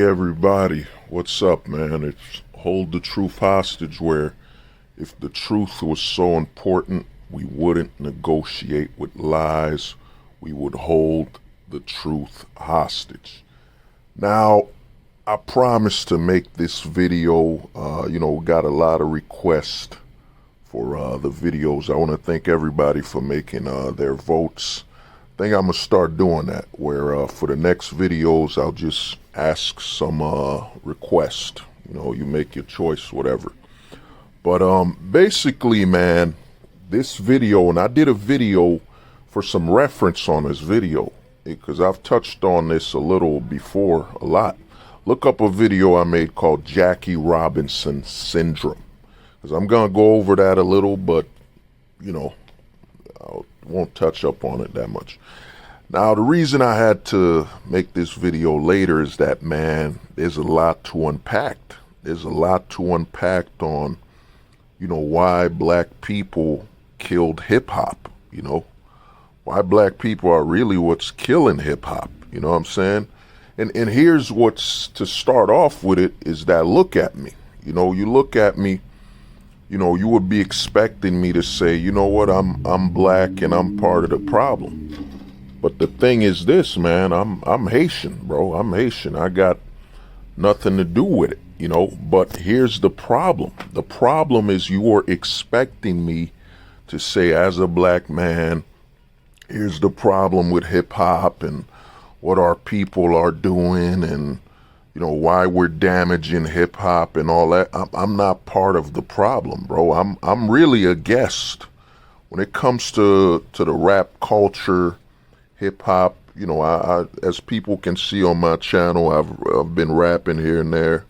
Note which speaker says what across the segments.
Speaker 1: everybody, what's up, man? It's Hold the Truth Hostage, where if the truth was so important, we wouldn't negotiate with lies. We would hold the truth hostage. Now, I promised to make this video. Got a lot of requests for the videos. I want to thank everybody for making their votes. I think I'm going to start doing that, where for the next videos, I'll just ask some request. You make your choice, whatever. But basically, man, this video, and I did a video for some reference on this video, because I've touched on this a little before, a lot. Look up a video I made called Jackie Robinson Syndrome, because I'm going to go over that a little, but, I won't touch up on it that much. Now, the reason I had to make this video later is that, man, there's a lot to unpack. There's a lot to unpack on, why black people killed hip-hop, why black people are really what's killing hip-hop, you know what I'm saying? And here's what's, to start off with it, is that look at me. You look at me, you would be expecting me to say, you know what, I'm black and I'm part of the problem. But the thing is this, man, I'm Haitian, bro. I'm Haitian. I got nothing to do with it, But here's the problem. The problem is you are expecting me to say, as a black man, here's the problem with hip hop and what our people are doing and, why we're damaging hip hop and all that. I'm not part of the problem, bro. I'm really a guest. When it comes to the rap culture, hip hop, I as people can see on my channel, I've been rapping here and there,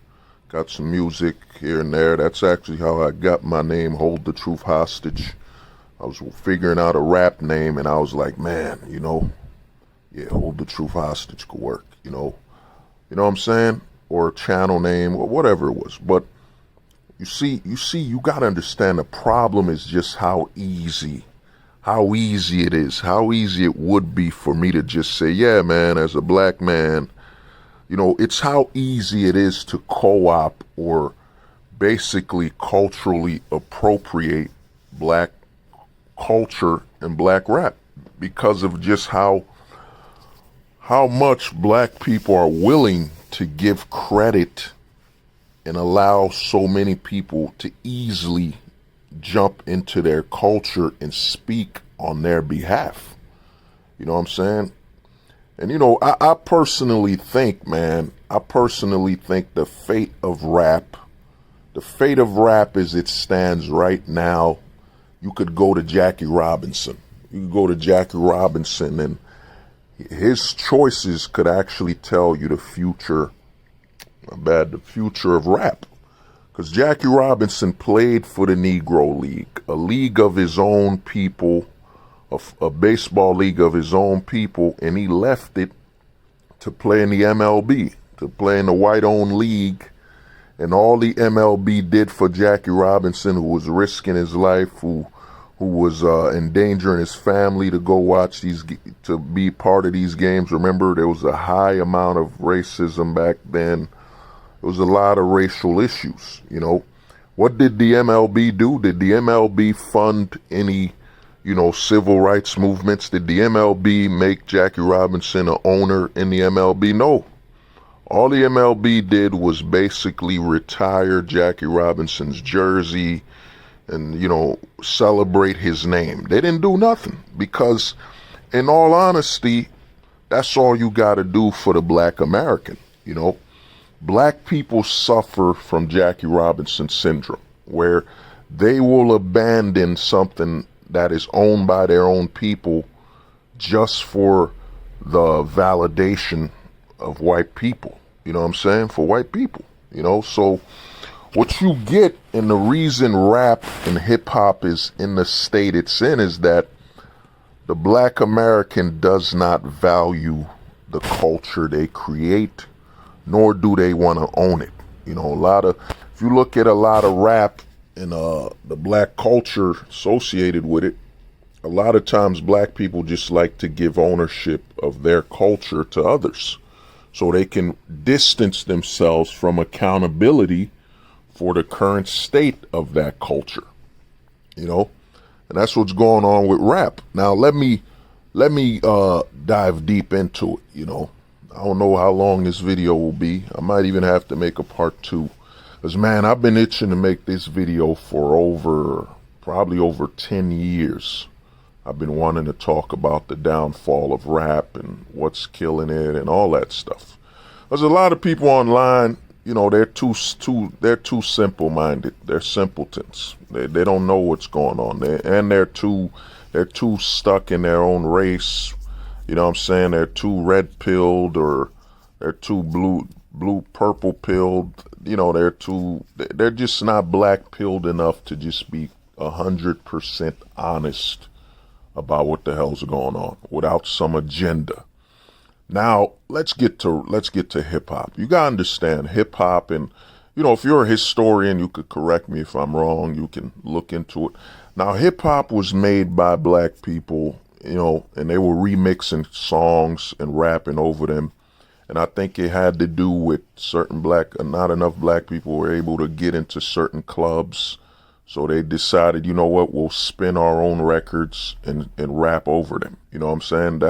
Speaker 1: got some music here and there. That's actually how I got my name, Hold the Truth Hostage. I was figuring out a rap name and I was like, man, Hold the Truth Hostage could work, You know what I'm saying? Or a channel name or whatever it was. But you see, you got to understand the problem is just how easy it is, how easy it would be for me to just say, yeah, man, as a black man, it's how easy it is to co-op or basically culturally appropriate black culture and black rap because of just how much black people are willing to give credit and allow so many people to easily jump into their culture and speak on their behalf. You know what I'm saying? And I personally think, man, the fate of rap as it stands right now, you could go to Jackie Robinson. You could go to Jackie Robinson and his choices could actually tell you the future of rap. Because Jackie Robinson played for the Negro League, a league of his own people, a baseball league of his own people, and he left it to play in the MLB, to play in the white-owned league. And all the MLB did for Jackie Robinson, who was risking his life, who was endangering his family to go watch to be part of these games. Remember, there was a high amount of racism back then. There was a lot of racial issues, What did the MLB do? Did the MLB fund any, civil rights movements? Did the MLB make Jackie Robinson an owner in the MLB? No. All the MLB did was basically retire Jackie Robinson's jersey and, celebrate his name. They didn't do nothing because, in all honesty, that's all you got to do for the black American, Black people suffer from Jackie Robinson syndrome, where they will abandon something that is owned by their own people just for the validation of white people. You know what I'm saying? For white people, So what you get, and the reason rap and hip hop is in the state it's in, is that the black American does not value the culture they create, nor do they want to own it. If you look at a lot of rap and the black culture associated with it, a lot of times black people just like to give ownership of their culture to others. so they can distance themselves from accountability for the current state of that culture, you know? And that's what's going on with rap. Now, let me dive deep into it, you know? I don't know how long this video will be. I might even have to make a part 2. Because, man, I've been itching to make this video for probably over 10 years. I've been wanting to talk about the downfall of rap and what's killing it and all that stuff. There's a lot of people online, you know, they're too simple-minded. They're simpletons. They don't know what's going on. They're too stuck in their own race. You know what I'm saying? They're too red-pilled, or they're too purple-pilled. You know, they're just not black-pilled enough to just be 100% honest about what the hell's going on without some agenda. Now, let's get to hip hop. You gotta understand hip hop, and you know, if you're a historian, you could correct me if I'm wrong. You can look into it. Now, hip hop was made by black people, you know, and they were remixing songs and rapping over them. And I think it had to do with not enough black people were able to get into certain clubs. So they decided, you know what, we'll spin our own records and rap over them. You know what I'm saying?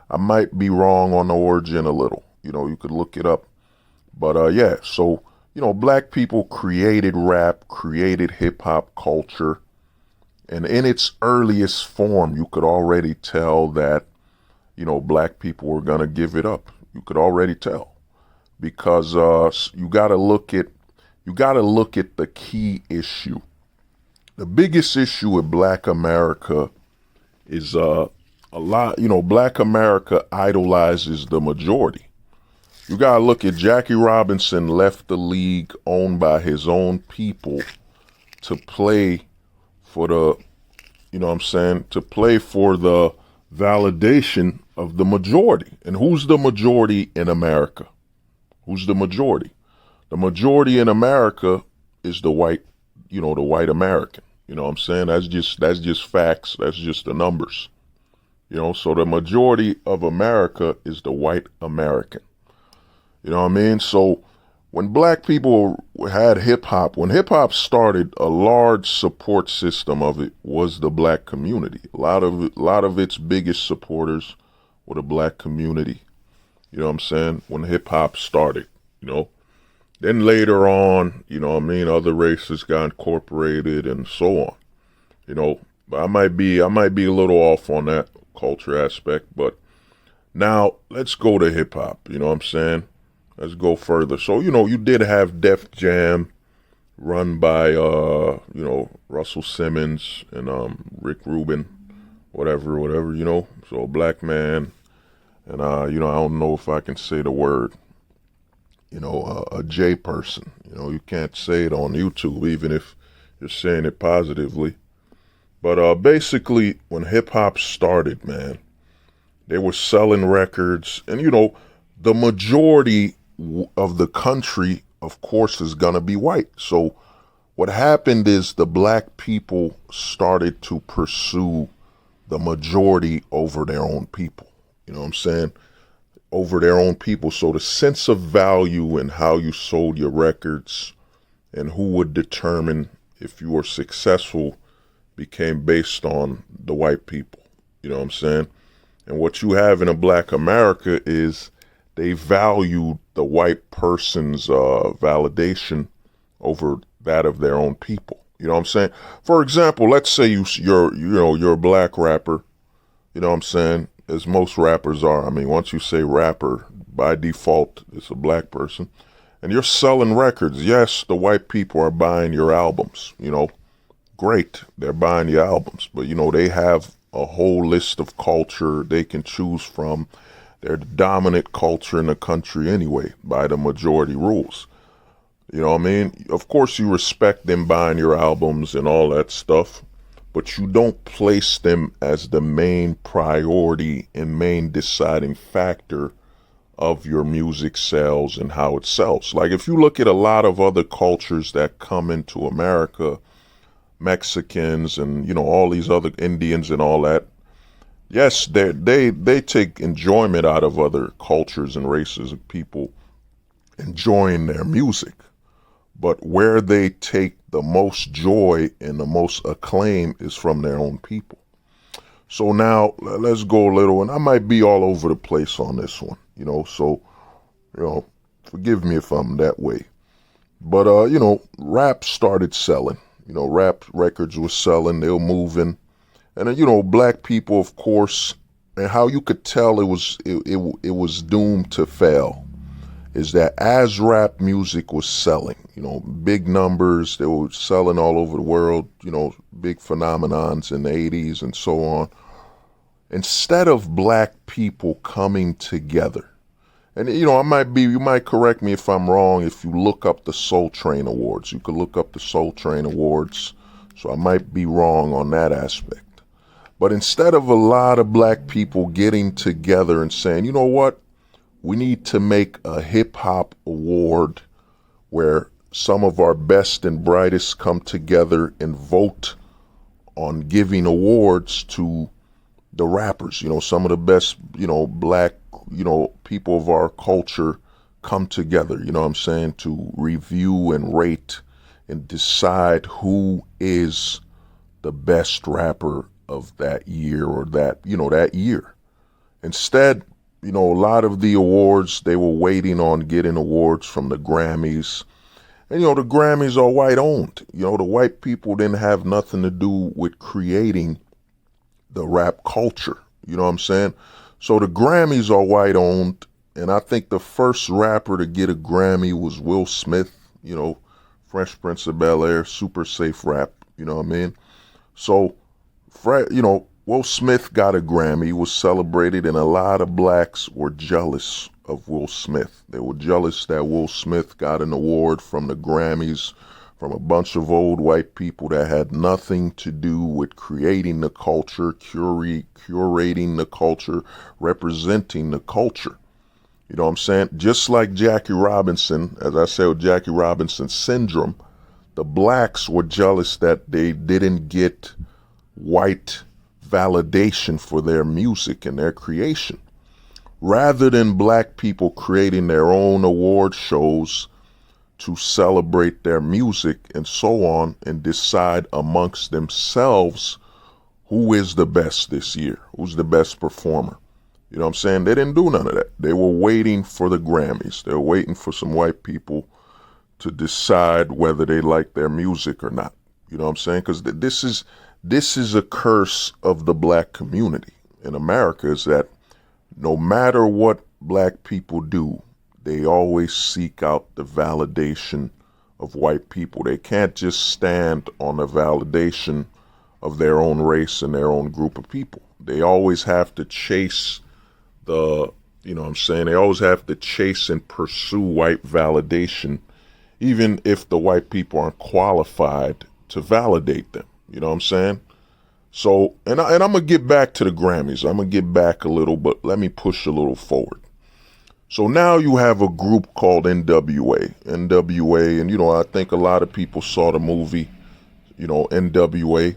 Speaker 1: I might be wrong on the origin a little. You know, you could look it up. But yeah, so, you know, black people created rap, created hip hop culture. And in its earliest form, you could already tell that, you know, black people were going to give it up. You could already tell, because you got to look at the key issue. The biggest issue with Black America is Black America idolizes the majority. You got to look at Jackie Robinson left the league owned by his own people to play for the, you know what I'm saying, to play for the validation of the majority. And who's the majority in America? Who's the majority? The majority in America is the white American. You know what I'm saying? That's just facts. That's just the numbers. You know, so the majority of America is the white American. You know what I mean? So when black people had hip hop, when hip hop started, a large support system of it was the black community. A lot of its biggest supporters were the black community. You know what I'm saying? When hip hop started, you know. Then later on, you know what I mean, other races got incorporated and so on. You know, I might be a little off on that culture aspect, but now let's go to hip hop, you know what I'm saying? Let's go further. So, you know, you did have Def Jam run by Russell Simmons and Rick Rubin, whatever, you know. So a black man, and I don't know if I can say the word, you know, a J person. You know, you can't say it on YouTube, even if you're saying it positively. But basically, when hip-hop started, man, they were selling records. And, you know, the majority of the country, of course, is going to be white. So what happened is the black people started to pursue the majority over their own people. You know what I'm saying? Over their own people. So the sense of value in how you sold your records and who would determine if you were successful became based on the white people. You know what I'm saying? And what you have in a black America is they value the white person's validation over that of their own people. You know what I'm saying? For example, let's say you're a black rapper. You know what I'm saying? As most rappers are. I mean, once you say rapper, by default, it's a black person. And you're selling records. Yes, the white people are buying your albums, you know. Great, they're buying your albums. But, you know, they have a whole list of culture they can choose from. They're the dominant culture in the country anyway, by the majority rules. You know what I mean? Of course, you respect them buying your albums and all that stuff, but you don't place them as the main priority and main deciding factor of your music sales and how it sells. Like if you look at a lot of other cultures that come into America, Mexicans and, you know, all these other Indians and all that, Yes, they take enjoyment out of other cultures and races of people enjoying their music. But where they take the most joy and the most acclaim is from their own people. So now let's go a little, and I might be all over the place on this one, so, forgive me if I'm that way. But, rap started selling. Rap records were selling, they were moving. And then, black people, of course, and how you could tell it was doomed to fail is that as rap music was selling, big numbers, they were selling all over the world, big phenomenons in the 80s and so on. Instead of black people coming together, and you might correct me if I'm wrong if you look up the Soul Train Awards. You could look up the Soul Train Awards, so I might be wrong on that aspect. But instead of a lot of black people getting together and saying, you know what, we need to make a hip hop award where some of our best and brightest come together and vote on giving awards to the rappers, some of the best, black, people of our culture come together, to review and rate and decide who is the best rapper of that year or that year. Instead, a lot of the awards, they were waiting on getting awards from the Grammys. And, the Grammys are white owned. The white people didn't have nothing to do with creating the rap culture. You know what I'm saying? So the Grammys are white owned. And I think the first rapper to get a Grammy was Will Smith, Fresh Prince of Bel-Air, super safe rap. You know what I mean? So, Will Smith got a Grammy, was celebrated, and a lot of blacks were jealous of Will Smith. They were jealous that Will Smith got an award from the Grammys from a bunch of old white people that had nothing to do with creating the culture, curating the culture, representing the culture. You know what I'm saying? Just like Jackie Robinson, as I said, with Jackie Robinson syndrome, the blacks were jealous that they didn't get white validation for their music and their creation. Rather than black people creating their own award shows to celebrate their music and so on and decide amongst themselves who is the best this year, who's the best performer. You know what I'm saying? They didn't do none of that. They were waiting for the Grammys. They were waiting for some white people to decide whether they like their music or not. You know what I'm saying? Because this is a curse of the black community in America, is that no matter what black people do, they always seek out the validation of white people. They can't just stand on the validation of their own race and their own group of people. They always have to chase they always have to chase and pursue white validation, even if the white people aren't qualified to validate them. You know what I'm saying? So, and I'm going to get back to the Grammys. I'm going to get back a little, but let me push a little forward. So now you have a group called NWA. NWA, and, I think a lot of people saw the movie, NWA.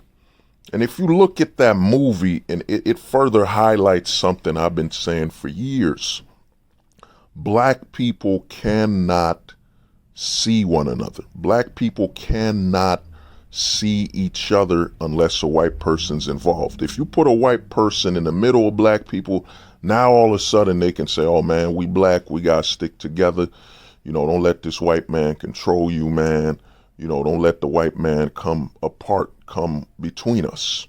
Speaker 1: And if you look at that movie, and it further highlights something I've been saying for years. Black people cannot see one another. Black people cannot see each other unless a white person's involved. If you put a white person in the middle of black people, now all of a sudden they can say, oh man, we black, we gotta stick together. Don't let this white man control you, man. Don't let the white man come between us.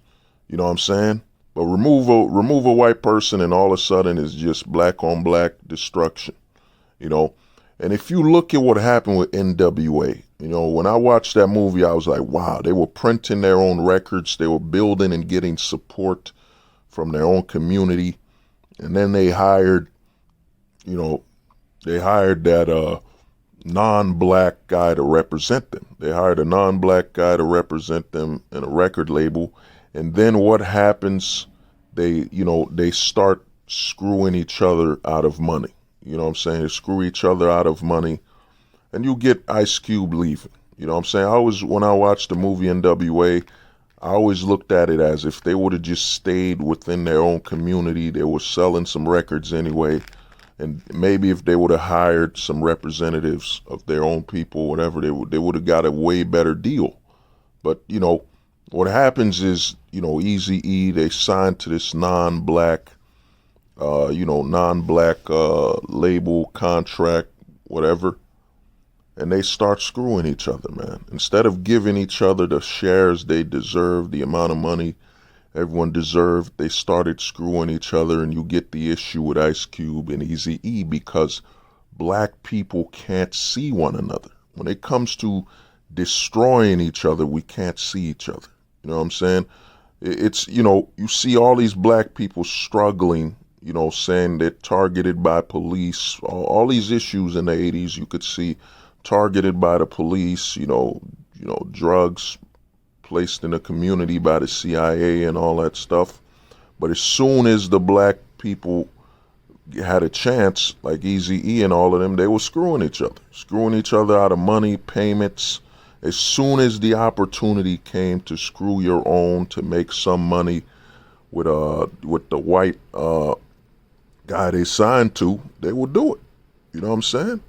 Speaker 1: You know what I'm saying? But remove a white person and all of a sudden it's just black on black destruction. And if you look at what happened with NWA, when I watched that movie, I was like, wow, they were printing their own records. They were building and getting support from their own community. And then they hired that non-black guy to represent them. They hired a non-black guy to represent them in a record label. And then what happens? They start screwing each other out of money. You know what I'm saying? They screw each other out of money. And you get Ice Cube leaving. You know what I'm saying? When I watched the movie NWA, I always looked at it as if they would have just stayed within their own community, they were selling some records anyway, and maybe if they would have hired some representatives of their own people, whatever, they would have got a way better deal. But, you know, what happens is, you know, Eazy-E, they signed to this non-black label contract, whatever, and they start screwing each other, man. Instead of giving each other the shares they deserve, the amount of money everyone deserved, they started screwing each other, and you get the issue with Ice Cube and Eazy-E because black people can't see one another. When it comes to destroying each other, we can't see each other. You know what I'm saying? It's, you know, you see all these black people struggling, you know, saying they're targeted by police, all these issues in the 80s you could see targeted by the police, you know, drugs placed in the community by the CIA and all that stuff. But as soon as the black people had a chance, like Eazy-E and all of them, they were screwing each other out of money, payments. As soon as the opportunity came to screw your own, to make some money with the white guy they signed to, they would do it. You know what I'm saying?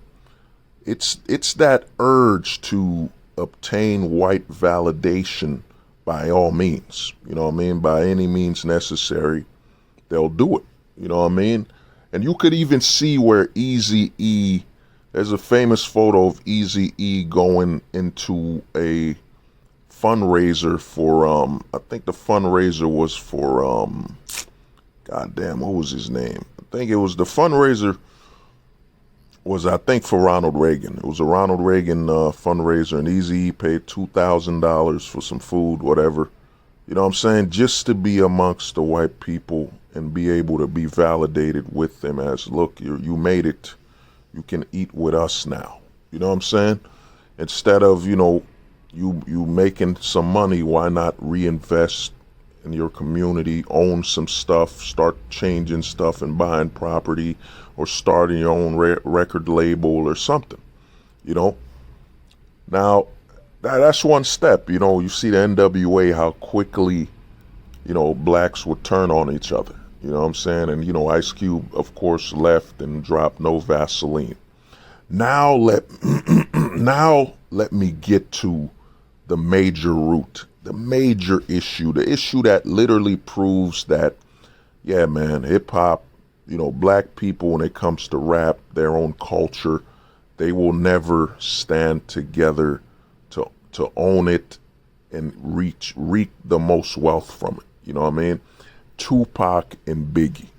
Speaker 1: It's that urge to obtain white validation by all means. You know what I mean? By any means necessary, they'll do it. You know what I mean? And you could even see where Eazy-E, there's a famous photo of Eazy-E going into a fundraiser for, I think the fundraiser was for, goddamn, what was his name? I think it was the fundraiser was, I think, for Ronald Reagan. It was a Ronald Reagan fundraiser, and Eazy-E paid $2,000 for some food, whatever. You know what I'm saying? Just to be amongst the white people and be able to be validated with them as, look, you made it. You can eat with us now. You know what I'm saying? Instead of, you know, you making some money, why not reinvest in your community, own some stuff, start changing stuff and buying property, or starting your own record label or something, you know? Now, that's one step. You know, you see the NWA, how quickly, you know, blacks would turn on each other. You know what I'm saying? And, you know, Ice Cube, of course, left and dropped No Vaseline. Now let me get to the major root, the major issue, the issue that literally proves that, yeah, man, hip-hop, you know, black people, when it comes to rap, their own culture, they will never stand together to own it and reap the most wealth from it. You know what I mean? Tupac and Biggie.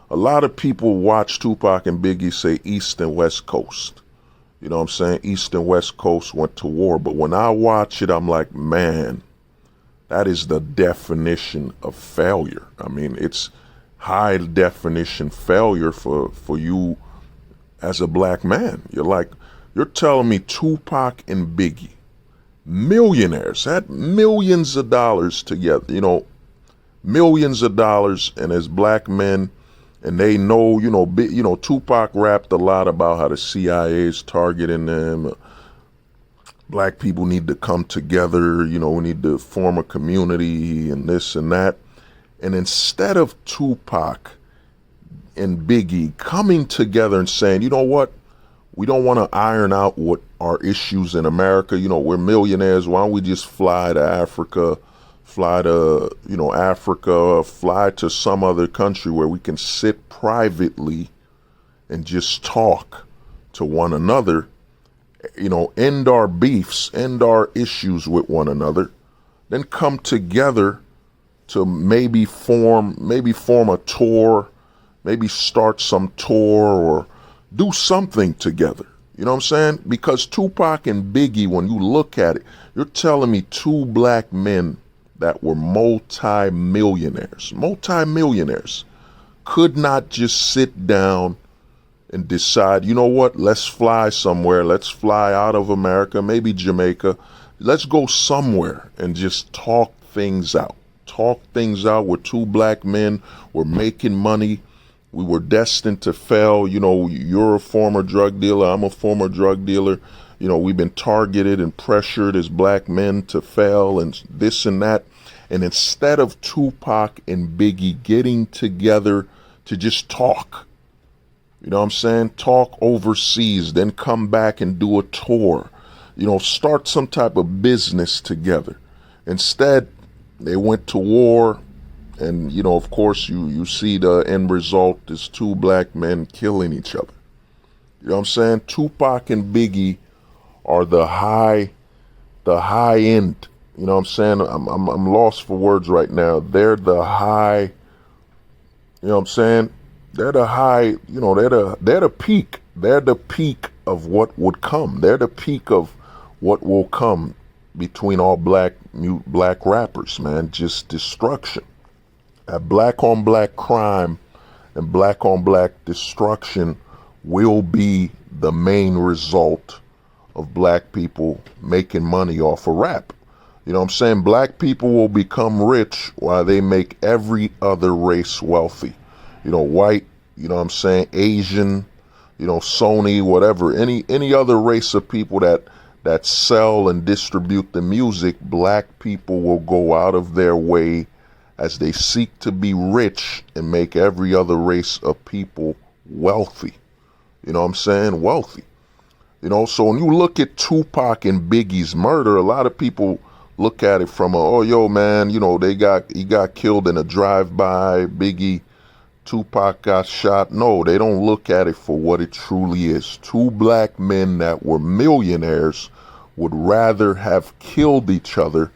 Speaker 1: A lot of people watch Tupac and Biggie say East and West Coast. You know what I'm saying? East and West Coast went to war. But when I watch it, I'm like, man, that is the definition of failure. I mean, it's high definition failure for you as a black man. You're telling me Tupac and Biggie, millionaires, had millions of dollars together, you know, millions of dollars, and as black men, and they know, you know, Tupac rapped a lot about how the CIA is targeting them. Black people need to come together, you know, we need to form a community and this and that. And instead of Tupac and Biggie coming together and saying, you know what, we don't want to iron out what our issues in America, you know, we're millionaires, why don't we just fly to Africa, fly to some other country where we can sit privately and just talk to one another, you know, end our beefs, end our issues with one another, then come together to maybe form a tour, maybe start some tour or do something together. You know what I'm saying? Because Tupac and Biggie, when you look at it, you're telling me two black men that were multi-millionaires, could not just sit down and decide, you know what, let's fly somewhere, let's fly out of America, maybe Jamaica, let's go somewhere and just talk things out. We're two black men, we're making money, we were destined to fail. You know, you're a former drug dealer, I'm a former drug dealer. You know, we've been targeted and pressured as black men to fail and this and that. And instead of Tupac and Biggie getting together to just talk, you know what I'm saying? Talk overseas, then come back and do a tour, you know, start some type of business together. Instead, they went to war. And, you know, of course, you see the end result is two black men killing each other. You know what I'm saying? Tupac and Biggie are the high end. You know what I'm saying? I'm lost for words right now. They're the high, you know what I'm saying? They're the high, you know, they're the peak. They're the peak of what would come. They're the peak of what will come between all black rappers, man. Just destruction. That black on black crime and black on black destruction will be the main result of black people making money off of rap. You know what I'm saying? Black people will become rich while they make every other race wealthy. You know, white, you know what I'm saying, Asian, you know, Sony, whatever, any other race of people that sell and distribute the music, black people will go out of their way as they seek to be rich and make every other race of people wealthy. You know what I'm saying? Wealthy. You know, so when you look at Tupac and Biggie's murder, a lot of people look at it from oh, yo, man, you know, he got killed in a drive-by, Tupac got shot. No, they don't look at it for what it truly is. Two black men that were millionaires would rather have killed each other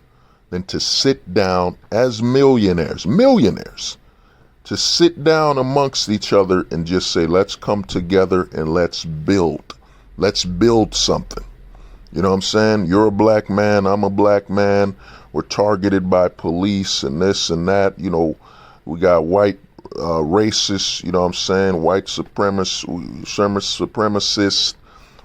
Speaker 1: than to sit down as millionaires, to sit down amongst each other and just say, let's come together and let's build something. You know what I'm saying? You're a black man, I'm a black man. We're targeted by police and this and that. You know, we got white racists, you know what I'm saying? White supremacists.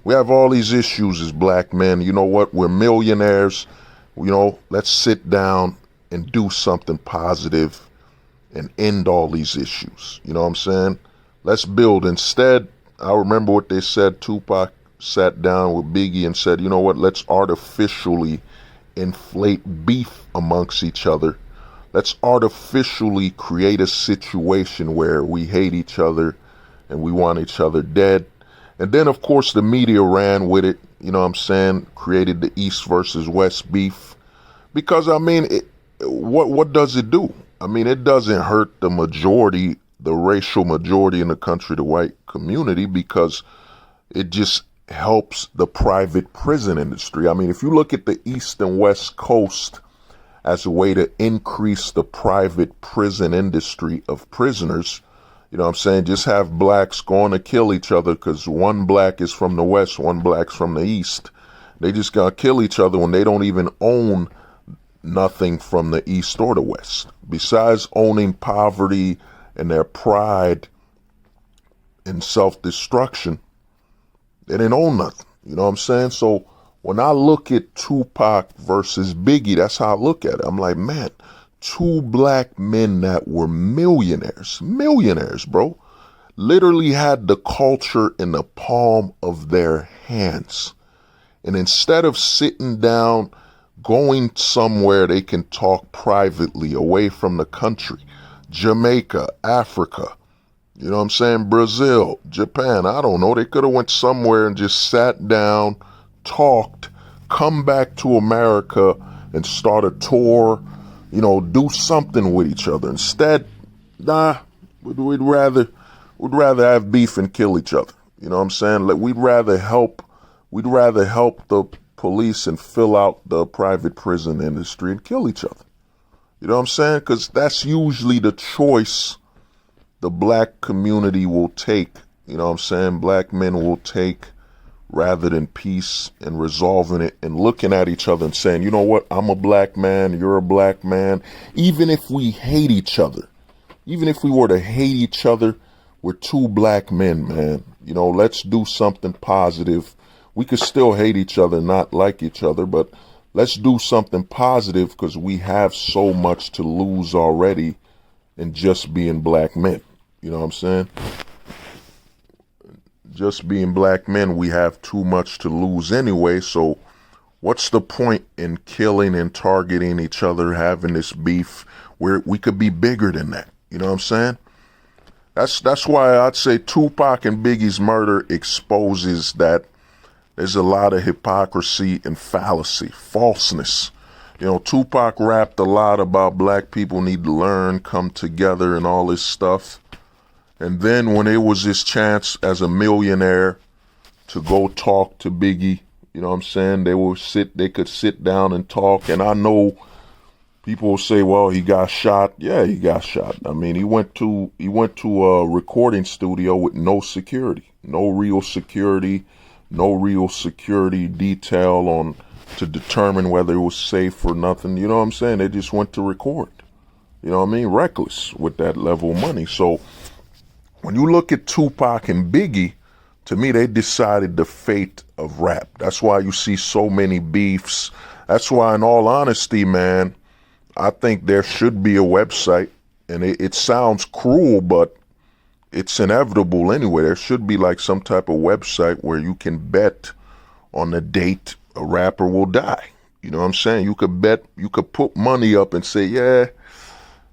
Speaker 1: We have all these issues as black men. You know what? We're millionaires. You know, let's sit down and do something positive and end all these issues. You know what I'm saying? Let's build. Instead, I remember what they said. Tupac sat down with Biggie and said, you know what? Let's artificially inflate beef amongst each other. Let's artificially create a situation where we hate each other and we want each other dead. And then, of course, the media ran with it. You know what I'm saying? Created the East versus West beef. Because, I mean, what does it do? I mean, it doesn't hurt the majority, the racial majority in the country, the white community, because it just helps the private prison industry. I mean, if you look at the East and West Coast as a way to increase the private prison industry of prisoners, you know what I'm saying, just have blacks going to kill each other because one black is from the West, one black's from the East. They just gonna kill each other when they don't even own nothing from the East or the West. Besides owning poverty and their pride and self-destruction, they didn't own nothing. You know what I'm saying? So when I look at Tupac versus Biggie, that's how I look at it. I'm like, man, two black men that were millionaires, bro, literally had the culture in the palm of their hands. And instead of sitting down, going somewhere they can talk privately away from the country, Jamaica, Africa, you know what I'm saying, Brazil, Japan, I don't know, they could have went somewhere and just sat down, talked, come back to America and start a tour, you know, do something with each other. Instead, we'd rather have beef and kill each other. You know what I'm saying? We'd rather help the police and fill out the private prison industry and kill each other. You know what I'm saying? Because that's usually the choice the black community will take. You know what I'm saying? Black men will take rather than peace and resolving it and looking at each other and saying, you know what, I'm a black man, you're a black man. Even if we hate each other, even if we were to hate each other, we're two black men, man. You know, let's do something positive. We could still hate each other, not like each other, but let's do something positive because we have so much to lose already in just being black men. You know what I'm saying? Just being black men, we have too much to lose anyway, so What's the point in killing and targeting each other, having this beef where we could be bigger than that? You know what I'm saying? That's why I'd say Tupac and Biggie's murder exposes that there's a lot of hypocrisy and fallacy, falseness. You know, Tupac rapped a lot about black people need to learn, come together and all this stuff. And then when it was his chance as a millionaire to go talk to Biggie, you know what I'm saying, they could sit down and talk. And I know people will say, well, he got shot. Yeah, he got shot. I mean, he went to a recording studio with no security, no real security detail to determine whether it was safe or nothing. You know what I'm saying? They just went to record. You know what I mean? Reckless with that level of money. So when you look at Tupac and Biggie, to me, they decided the fate of rap. That's why you see so many beefs. That's why, in all honesty, man, I think there should be a website, and it sounds cruel, but it's inevitable anyway. There should be like some type of website where you can bet on the date a rapper will die. You know what I'm saying? You could bet, you could put money up and say, yeah,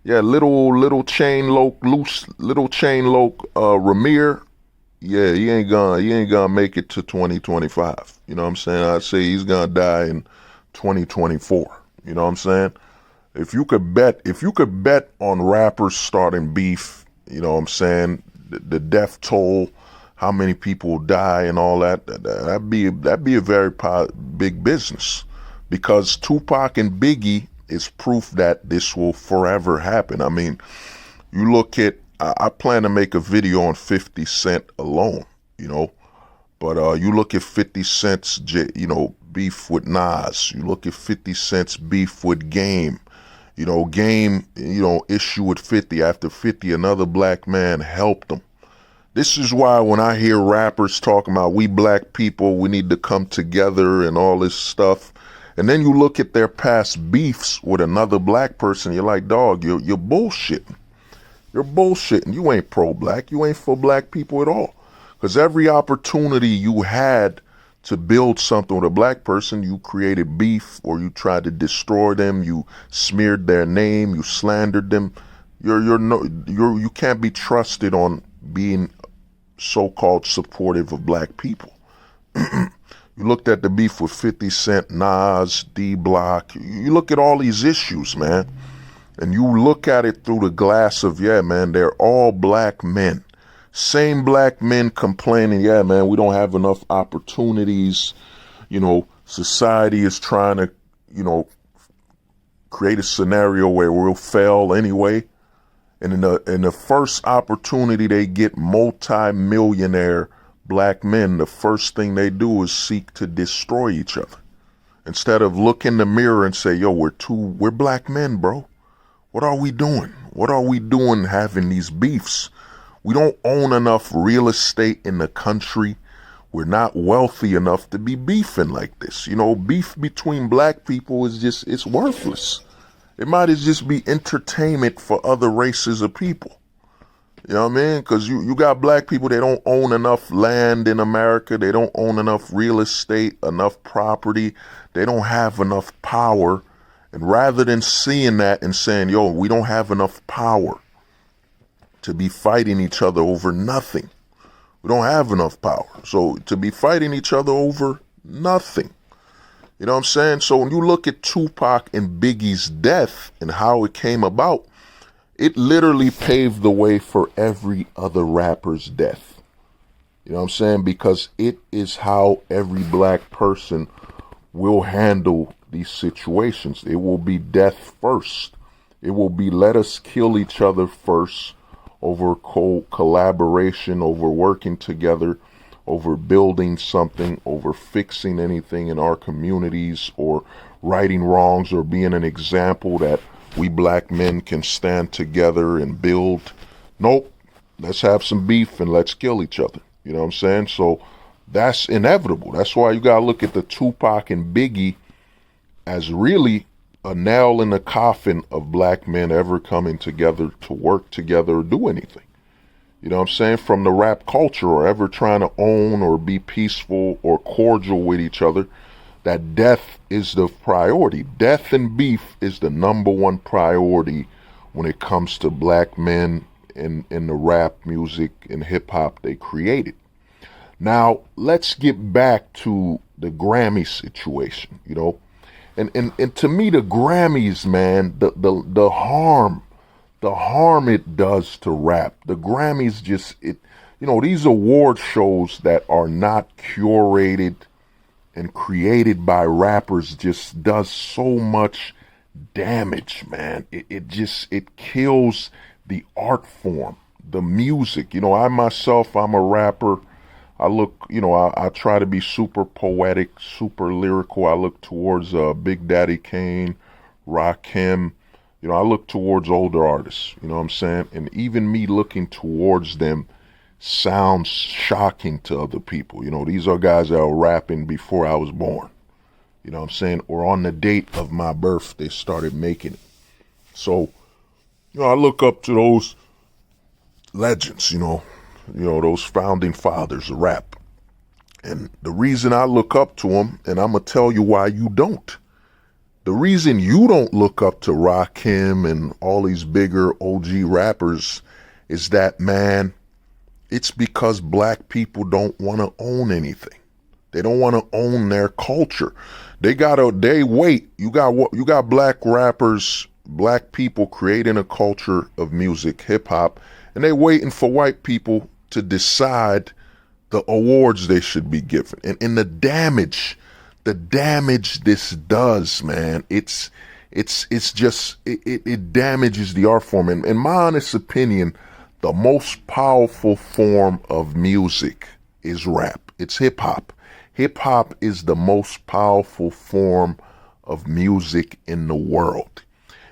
Speaker 1: little chain loc Ramir, yeah, he ain't gonna make it to 2025. You know what I'm saying? I'd say he's gonna die in 2024. You know what I'm saying? If you could bet on rappers starting beef, you know what I'm saying, the death toll, how many people die and all that'd be a very big business, because Tupac and Biggie is proof that this will forever happen. I mean, you look at, I plan to make a video on 50 Cent alone, you know, but you look at 50 Cent's, you know, beef with Nas. You look at 50 Cent's beef with Game. You know, Game, you know, issue with 50. After 50, another black man helped him. This is why when I hear rappers talking about we black people, we need to come together and all this stuff, and then you look at their past beefs with another black person, you're like, dog, you're bullshitting. You're bullshitting. You ain't pro-black. You ain't for black people at all. Because every opportunity you had to build something with a black person, you created beef, or you tried to destroy them. You smeared their name. You slandered them. You can't be trusted on being so-called supportive of black people. You looked at the beef with 50 Cent, Nas, D-Block. You look at all these issues, man, and you look at it through the glass of, yeah, man, they're all black men. Same black men complaining, yeah, man, we don't have enough opportunities. You know, society is trying to, you know, create a scenario where we'll fail anyway. And in the first opportunity they get, multi-millionaire black men, the first thing they do is seek to destroy each other. Instead of look in the mirror and say, yo, we're black men, bro. What are we doing? What are we doing having these beefs? We don't own enough real estate in the country. We're not wealthy enough to be beefing like this. You know, beef between black people is just, it's worthless. It might as just be entertainment for other races of people. You know what I mean? Because you got black people, they don't own enough land in America. They don't own enough real estate, enough property. They don't have enough power. And rather than seeing that and saying, yo, we don't have enough power to be fighting each other over nothing. We don't have enough power. So to be fighting each other over nothing. You know what I'm saying? So when you look at Tupac and Biggie's death and how it came about, it literally paved the way for every other rapper's death. You know what I'm saying? Because it is how every black person will handle these situations. It will be death first. It will be let us kill each other first, over collaboration, over working together, over building something, over fixing anything in our communities, or righting wrongs, or being an example that we black men can stand together and build. Nope. Let's have some beef and let's kill each other. You know what I'm saying? So that's inevitable. That's why you gotta look at the Tupac and Biggie as really a nail in the coffin of black men ever coming together to work together or do anything. You know what I'm saying? From the rap culture, or ever trying to own or be peaceful or cordial with each other. that death is the priority. Death and beef is the number one priority when it comes to black men in the rap music and hip hop they created. Now, let's get back to the Grammy situation, you know. And to me, the Grammys, man, the harm it does to rap. The Grammys just, these award shows that are not curated and created by rappers just does so much damage, man. It kills the art form, the music. You know, I myself, I'm a rapper. I look, I try to be super poetic, super lyrical. I look towards Big Daddy Kane, Rakim. I look towards older artists, you know what I'm saying? And even me looking towards them sounds shocking to other people. These are guys that are rapping before I was born, you know what I'm saying? Or on the date of my birth, they started making it. So, I look up to those legends, those founding fathers of rap. And the reason I look up to them, and I'm going to tell you why you don't. The reason you don't look up to Rakim and all these bigger OG rappers is that, man, it's because black people don't want to own anything. They don't want to own their culture. They wait. You got black rappers, black people creating a culture of music, hip hop, and they waiting for white people to decide the awards they should be given. And the damage this does, man, it damages the art form. And in my honest opinion, the most powerful form of music is rap. It's hip hop. Hip hop is the most powerful form of music in the world.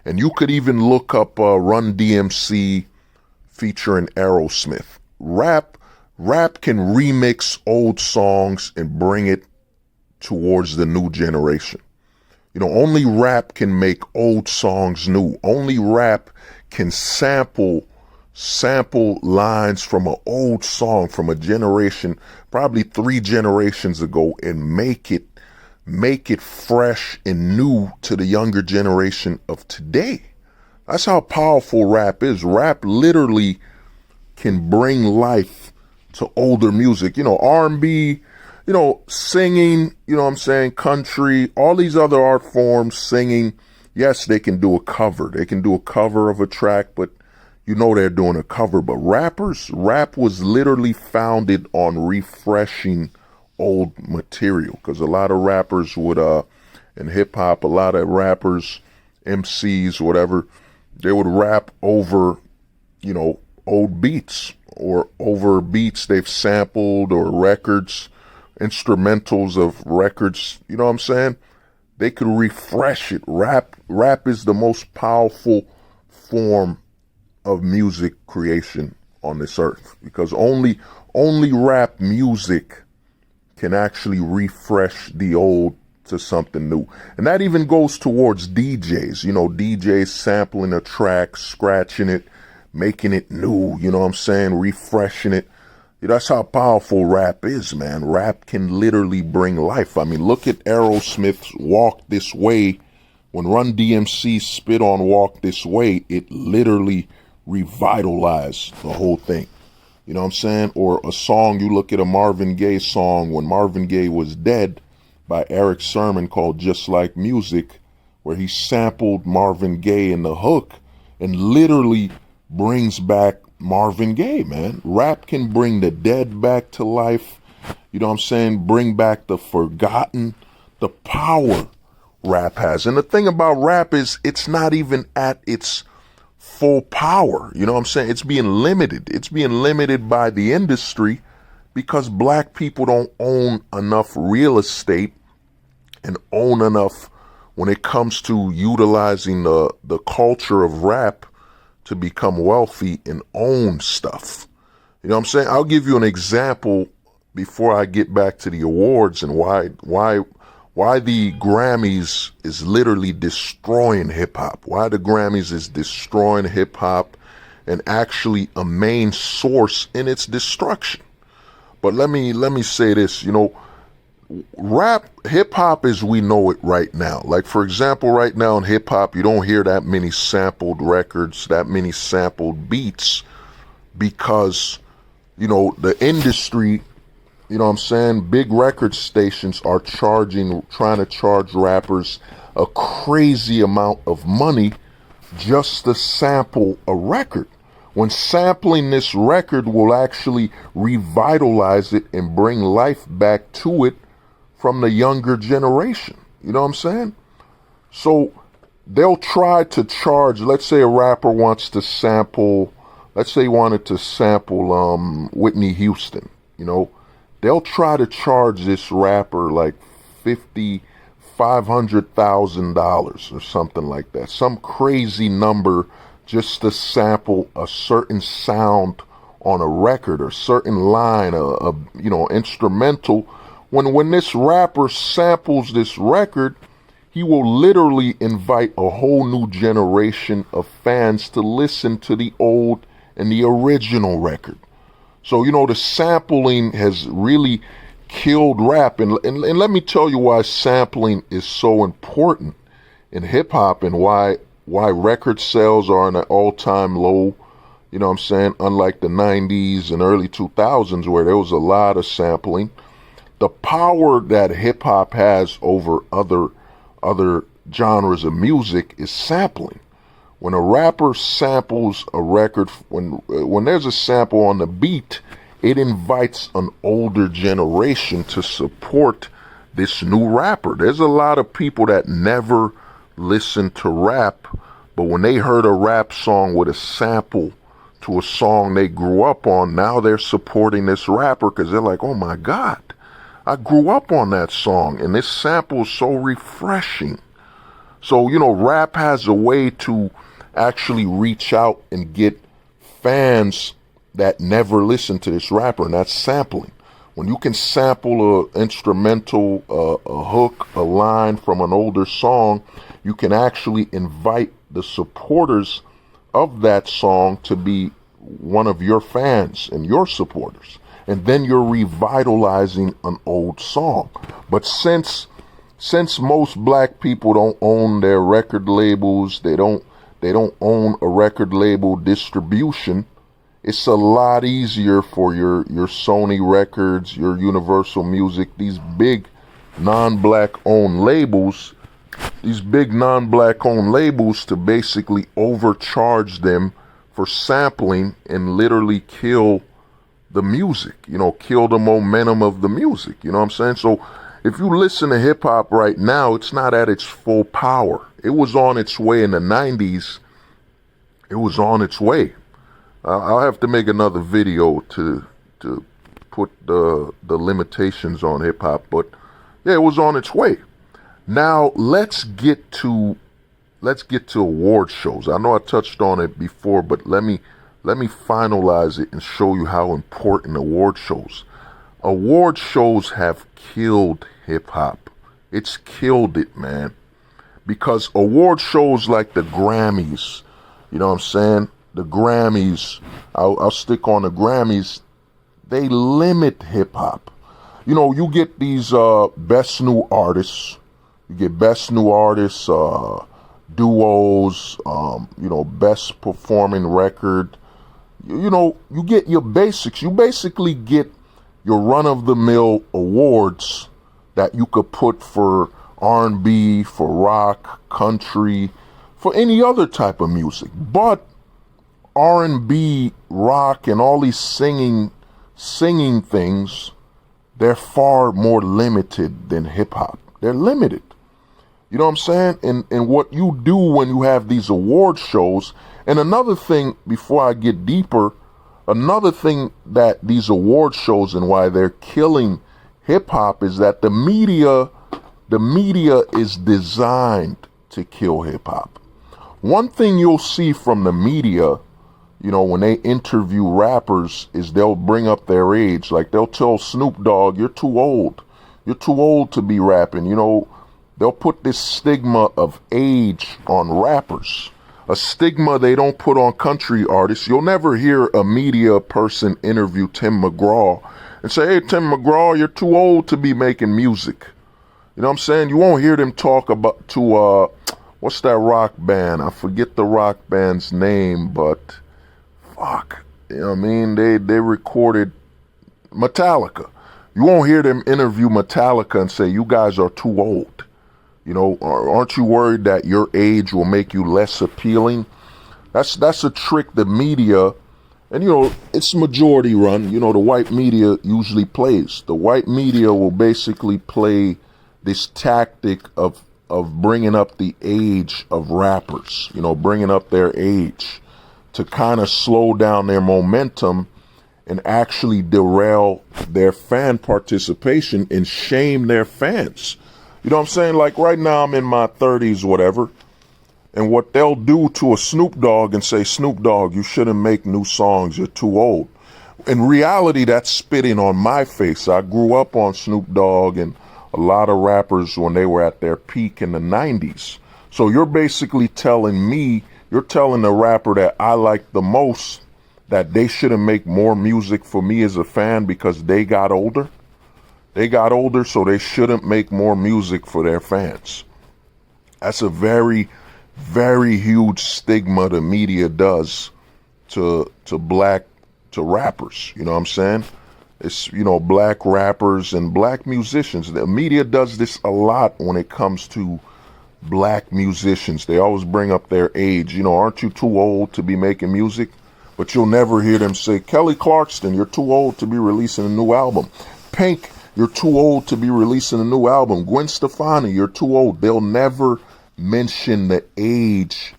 Speaker 1: And you could even look up Run DMC featuring Aerosmith. Rap can remix old songs and bring it towards the new generation. Only rap can make old songs new. Only rap can sample lines from an old song from a generation, probably 3 generations ago, and make it fresh and new to the younger generation of today. That's how powerful rap is. Rap literally can bring life to older music. R&B, singing, country, all these other art forms, singing. Yes, they can do a cover. They can do a cover of a track, but they're doing a cover. But rap was literally founded on refreshing old material, because a lot of rappers would, in hip hop, a lot of rappers, MCs, whatever, they would rap over, old beats or over beats they've sampled, or records, instrumentals of records, you know what I'm saying? They could refresh it. Rap is the most powerful form of music creation on this earth, because only rap music can actually refresh the old to something new. And that even goes towards DJs, DJs sampling a track, scratching it, making it new, refreshing it. That's how powerful rap is, man. Rap can literally bring life. I mean, look at Aerosmith's Walk This Way. When Run DMC spit on Walk This Way, it literally revitalized the whole thing. You know what I'm saying? Or a song, you look at a Marvin Gaye song when Marvin Gaye was dead by Eric Sermon called Just Like Music, where he sampled Marvin Gaye in the hook and literally brings back Marvin Gaye, man. Rap can bring the dead back to life. You know what I'm saying? Bring back the forgotten, the power rap has. And the thing about rap is it's not even at its full power. You know what I'm saying? It's being limited. It's being limited by the industry because black people don't own enough real estate and own enough when it comes to utilizing the culture of rap to become wealthy and own stuff. You know what I'm saying? I'll give you an example before I get back to the awards and why the Grammys is literally destroying hip hop. Why the Grammys is destroying hip hop and actually a main source in its destruction. But let me say this, rap, hip hop as we know it right now. Like, for example, right now in hip hop, you don't hear that many sampled records, that many sampled beats, because, you know, the industry, you know what I'm saying, big record stations are trying to charge rappers a crazy amount of money just to sample a record, when sampling this record will actually revitalize it and bring life back to it from the younger generation. You know what I'm saying? So they'll try to charge, let's say a rapper wants to sample, let's say he wanted to sample Whitney Houston, you know, they'll try to charge this rapper like $500,000 or something like that, some crazy number, just to sample a certain sound on a record or certain line, a you know, instrumental. When this rapper samples this record, he will literally invite a whole new generation of fans to listen to the old and the original record. So, you know, the sampling has really killed rap. And let me tell you why sampling is so important in hip hop, and why record sales are on an all-time low. You know what I'm saying? Unlike the 90s and early 2000s, where there was a lot of sampling. The power that hip hop has over other genres of music is sampling. When a rapper samples a record, when there's a sample on the beat, it invites an older generation to support this new rapper. There's a lot of people that never listened to rap, but when they heard a rap song with a sample to a song they grew up on, now they're supporting this rapper because they're like, oh my God, I grew up on that song and this sample is so refreshing. So, you know, rap has a way to actually reach out and get fans that never listen to this rapper, and that's sampling. When you can sample an instrumental, a hook, a line from an older song, you can actually invite the supporters of that song to be one of your fans and your supporters. And then you're revitalizing an old song. But since most black people don't own their record labels, they don't own a record label distribution, it's a lot easier for your Sony Records, your Universal Music, these big non-black owned labels, to basically overcharge them for sampling and literally kill the music, you know, kill the momentum of the music. You know what I'm saying? So if you listen to hip hop right now, it's not at its full power. It was on its way in the 90s. It was on its way. I'll have to make another video to put the limitations on hip hop, but yeah, it was on its way. Now let's get to award shows. I know I touched on it before, but let me finalize it and show you how important award shows. Award shows have killed hip hop. It's killed it, man. Because award shows like the Grammys, you know what I'm saying? The Grammys, I'll stick on the Grammys, they limit hip hop. You know, you get these best new artists, you get best new artists, duos, you know, best performing record. You know, you get your basics. You basically get your run-of-the-mill awards that you could put for R&B, for rock, country, for any other type of music. But R&B, rock, and all these singing things, they're far more limited than hip-hop. They're limited. You know what I'm saying? And what you do when you have these award shows. And another thing, before I get deeper, another thing that these award shows and why they're killing hip hop is that the media is designed to kill hip hop. One thing you'll see from the media, you know, when they interview rappers, is they'll bring up their age. Like they'll tell Snoop Dogg, you're too old. You're too old to be rapping. You know, they'll put this stigma of age on rappers. A stigma they don't put on country artists. You'll never hear a media person interview Tim McGraw and say, hey, Tim McGraw, you're too old to be making music. You know what I'm saying? You won't hear them talk about what's that rock band? I forget the rock band's name, but fuck. You know what I mean? They recorded Metallica. You won't hear them interview Metallica and say, you guys are too old. You know, aren't you worried that your age will make you less appealing? That's a trick the media, and you know, it's majority run. You know, the white media usually plays. The white media will basically play this tactic of bringing up the age of rappers, you know, bringing up their age to kind of slow down their momentum and actually derail their fan participation and shame their fans. You know what I'm saying? Like right now I'm in my 30s, whatever, and what they'll do to a Snoop Dogg and say, Snoop Dogg, you shouldn't make new songs, you're too old. In reality, that's spitting on my face. I grew up on Snoop Dogg and a lot of rappers when they were at their peak in the 90s. So you're basically telling me, you're telling the rapper that I like the most that they shouldn't make more music for me as a fan because they got older? They got older, so they shouldn't make more music for their fans. That's a very, very huge stigma the media does to rappers. You know what I'm saying? It's, you know, black rappers and black musicians. The media does this a lot when it comes to black musicians. They always bring up their age. You know, aren't you too old to be making music? But you'll never hear them say, Kelly Clarkson, you're too old to be releasing a new album. Pink, you're too old to be releasing a new album. Gwen Stefani, you're too old. They'll never mention the age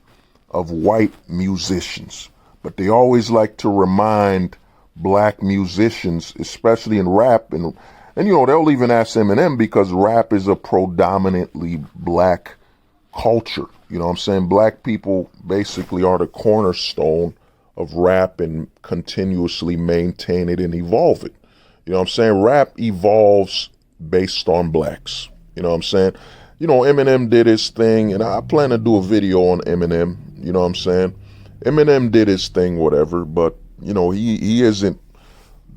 Speaker 1: of white musicians. But they always like to remind black musicians, especially in rap, and you know, they'll even ask Eminem because rap is a predominantly black culture. You know what I'm saying? Black people basically are the cornerstone of rap and continuously maintain it and evolve it. You know what I'm saying? Rap evolves based on blacks. You know what I'm saying? You know, Eminem did his thing, and I plan to do a video on Eminem. You know what I'm saying? Eminem did his thing, whatever, but you know, he isn't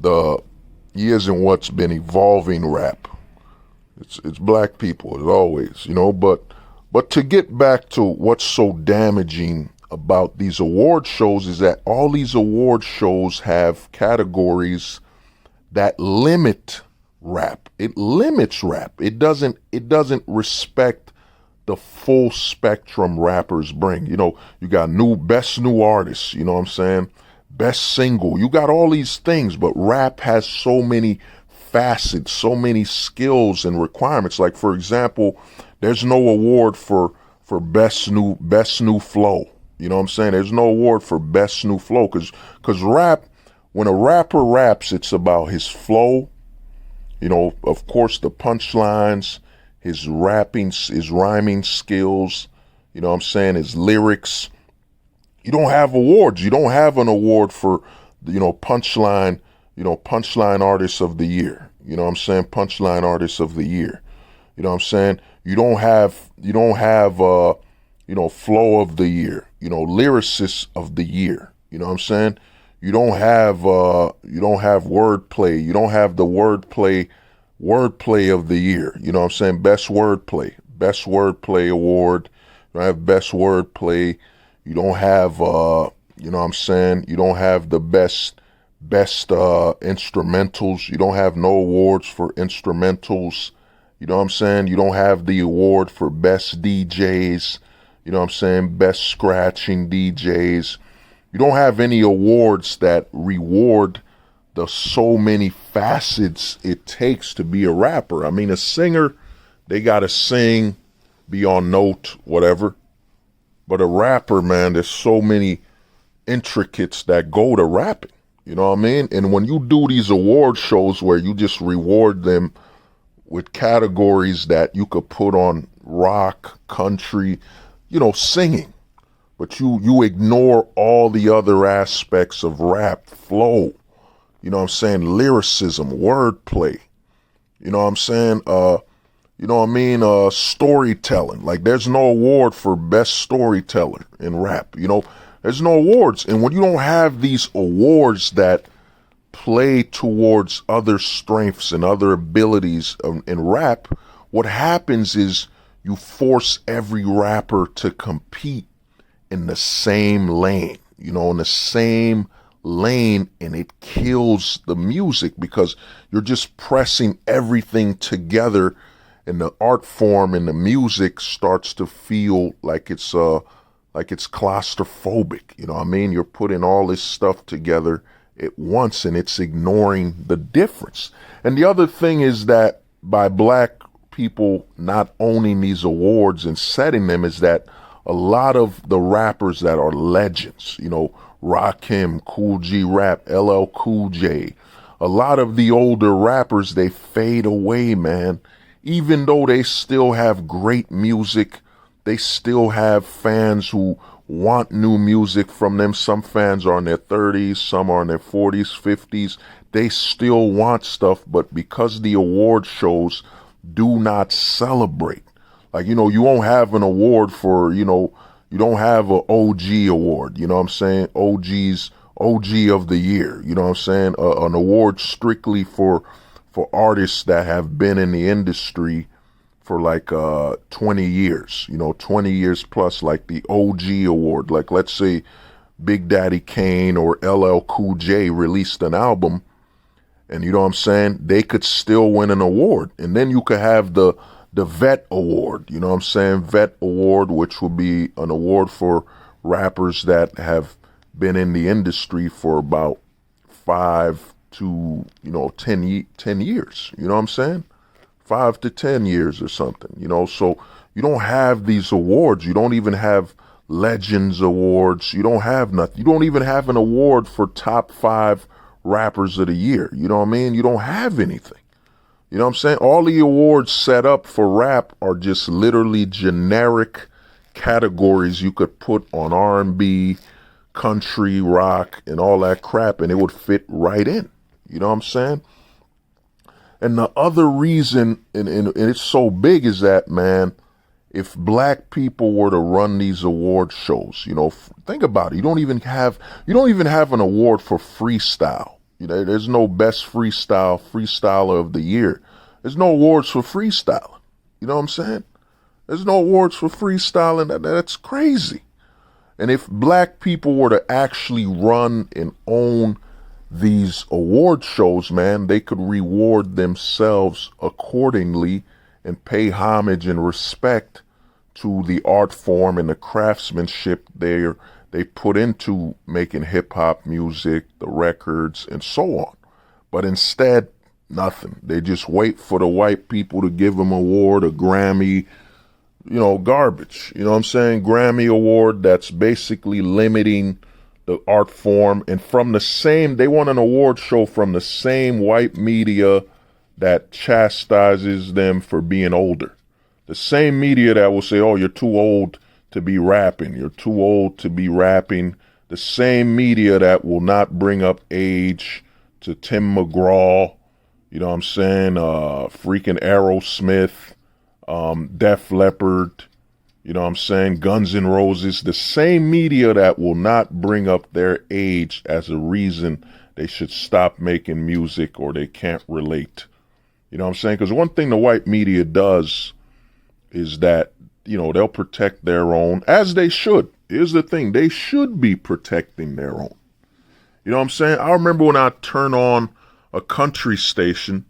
Speaker 1: what's been evolving rap. It's black people as always, you know, but to get back to what's so damaging about these award shows is that all these award shows have categories that limit rap. It limits rap. It doesn't respect the full spectrum rappers bring. You know, you got best new artists, you know what I'm saying? Best single. You got all these things, but rap has so many facets, so many skills and requirements. Like, for example, there's no award for best new flow. You know what I'm saying? There's no award for best new flow because rap, when a rapper raps, it's about his flow, you know, of course, the punchlines, his rapping, his rhyming skills, you know what I'm saying, his lyrics. You don't have awards. You don't have an award for, you know, punchline artist of the year. You know what I'm saying? Punchline artist of the year. You know what I'm saying? You don't have flow of the year, you know, lyricist of the year. You know what I'm saying? You don't have wordplay. You don't have the wordplay of the year. You know what I'm saying? Best wordplay award. You don't have best wordplay. You don't have you know what I'm saying? You don't have the best instrumentals. You don't have no awards for instrumentals. You know what I'm saying? You don't have the award for best DJs. You know what I'm saying? Best scratching DJs. You don't have any awards that reward the so many facets it takes to be a rapper. I mean, a singer, they got to sing, be on note, whatever. But a rapper, man, there's so many intricates that go to rapping. You know what I mean? And when you do these award shows where you just reward them with categories that you could put on rock, country, you know, singing, but you ignore all the other aspects of rap, flow, you know what I'm saying, lyricism, wordplay, you know what I'm saying, you know what I mean, storytelling. Like, there's no award for best storyteller in rap, you know, there's no awards. And when you don't have these awards that play towards other strengths and other abilities in rap, what happens is you force every rapper to compete in the same lane, in the same lane, and it kills the music because you're just pressing everything together, and the art form and the music starts to feel like it's claustrophobic. You know what I mean? You're putting all this stuff together at once and it's ignoring the difference. And the other thing is that by black people not owning these awards and setting them is that a lot of the rappers that are legends, Rakim, Cool G Rap, LL Cool J, a lot of the older rappers, they fade away, man. Even though they still have great music, they still have fans who want new music from them. Some fans are in their 30s, some are in their 40s, 50s. They still want stuff, but because the award shows do not celebrate. Like, you won't have an award for, you don't have an OG award, you know what I'm saying? OG of the year, you know what I'm saying? An award strictly for artists that have been in the industry for like 20 years, 20 years plus, like the OG award. Like, let's say Big Daddy Kane or LL Cool J released an album, and you know what I'm saying, they could still win an award. And then you could have the Vet Award, you know what I'm saying, Vet Award, which would be an award for rappers that have been in the industry for about 5 to 10 years, you know what I'm saying, 5 to 10 years or something, so you don't have these awards. You don't even have Legends Awards. You don't have nothing. You don't even have an award for top 5 rappers of the year. You know what I mean? You don't have anything. You know what I'm saying? All the awards set up for rap are just literally generic categories you could put on R&B, country, rock, and all that crap, and it would fit right in. You know what I'm saying? And the other reason, and it's so big, is that, man, if black people were to run these award shows, think about it. You don't even have an award for freestyle. There's no best freestyler of the year. There's no awards for freestyling. You know what I'm saying? There's no awards for freestyling. That's crazy. And if black people were to actually run and own these award shows, man, they could reward themselves accordingly and pay homage and respect to the art form and the craftsmanship they put into making hip hop music, the records, and so on. But instead, nothing. They just wait for the white people to give them an award, a Grammy, garbage. You know what I'm saying? Grammy award that's basically limiting the art form. And they want an award show from the same white media that chastises them for being older. The same media that will say, oh, you're too old to be rapping. You're too old to be rapping. The same media that will not bring up age to Tim McGraw, you know what I'm saying, freaking Aerosmith, Def Leppard, you know what I'm saying, Guns N' Roses. The same media that will not bring up their age as a reason they should stop making music or they can't relate. You know what I'm saying? Because one thing the white media does is that, they'll protect their own, as they should. Here's the thing. They should be protecting their own. You know what I'm saying? I remember when I turn on a country station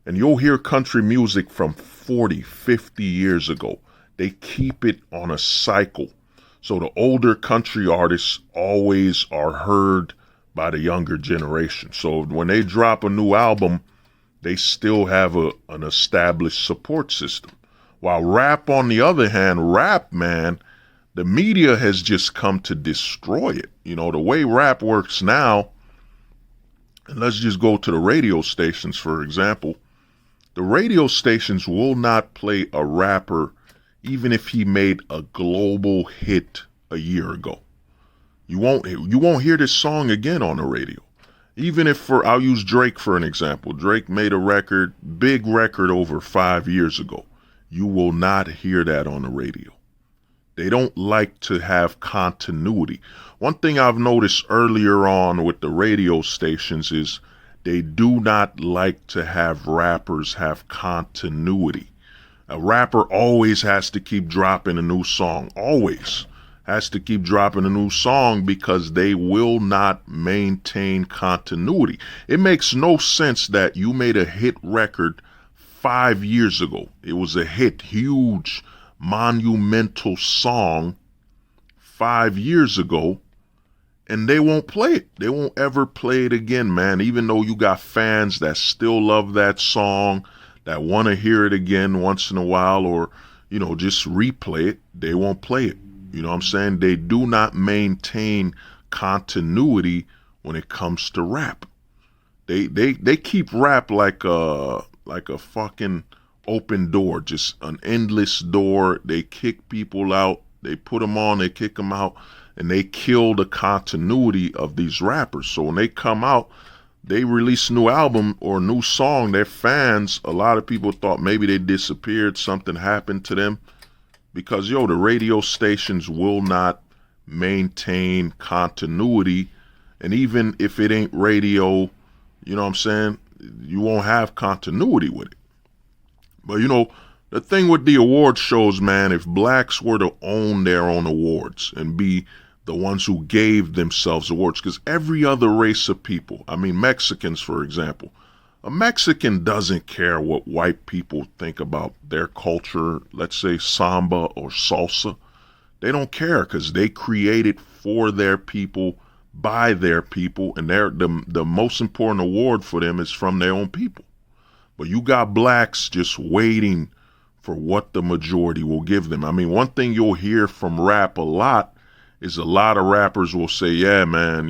Speaker 1: and you'll hear country music from 40, 50 years ago. They keep it on a cycle. So the older country artists always are heard by the younger generation. So when they drop a new album, they still have an established support system. While rap, on the other hand, man, the media has just come to destroy it. The way rap works now, and let's just go to the radio stations, for example. The radio stations will not play a rapper even if he made a global hit a year ago. You won't hear this song again on the radio. Even if I'll use Drake for an example. Drake made a big record over 5 years ago. You will not hear that on the radio. They don't like to have continuity. One thing I've noticed earlier on with the radio stations is they do not like to have rappers have continuity. A rapper always has to keep dropping a new song. Always has to keep dropping a new song because they will not maintain continuity. It makes no sense that you made a hit record 5 years ago. It was a hit, huge, monumental song 5 years ago, and they won't play it. They won't ever play it again, man. Even though you got fans that still love that song, that want to hear it again once in a while, or, just replay it, they won't play it. You know what I'm saying? They do not maintain continuity when it comes to rap. They keep rap like a fucking open door, just an endless door. They kick people out. They put them on, they kick them out, and they kill the continuity of these rappers. So when they come out, they release a new album or a new song, their fans, a lot of people thought maybe they disappeared, something happened to them. Because, the radio stations will not maintain continuity. And even if it ain't radio, you know what I'm saying, you won't have continuity with it. But, the thing with the award shows, man, if blacks were to own their own awards and be the ones who gave themselves awards, because every other race of people, Mexicans, for example, a Mexican doesn't care what white people think about their culture, let's say samba or salsa. They don't care because they created for their people, by their people, and the most important award for them is from their own people. But you got blacks just waiting for what the majority will give them. One thing you'll hear from rap a lot is a lot of rappers will say, yeah, man,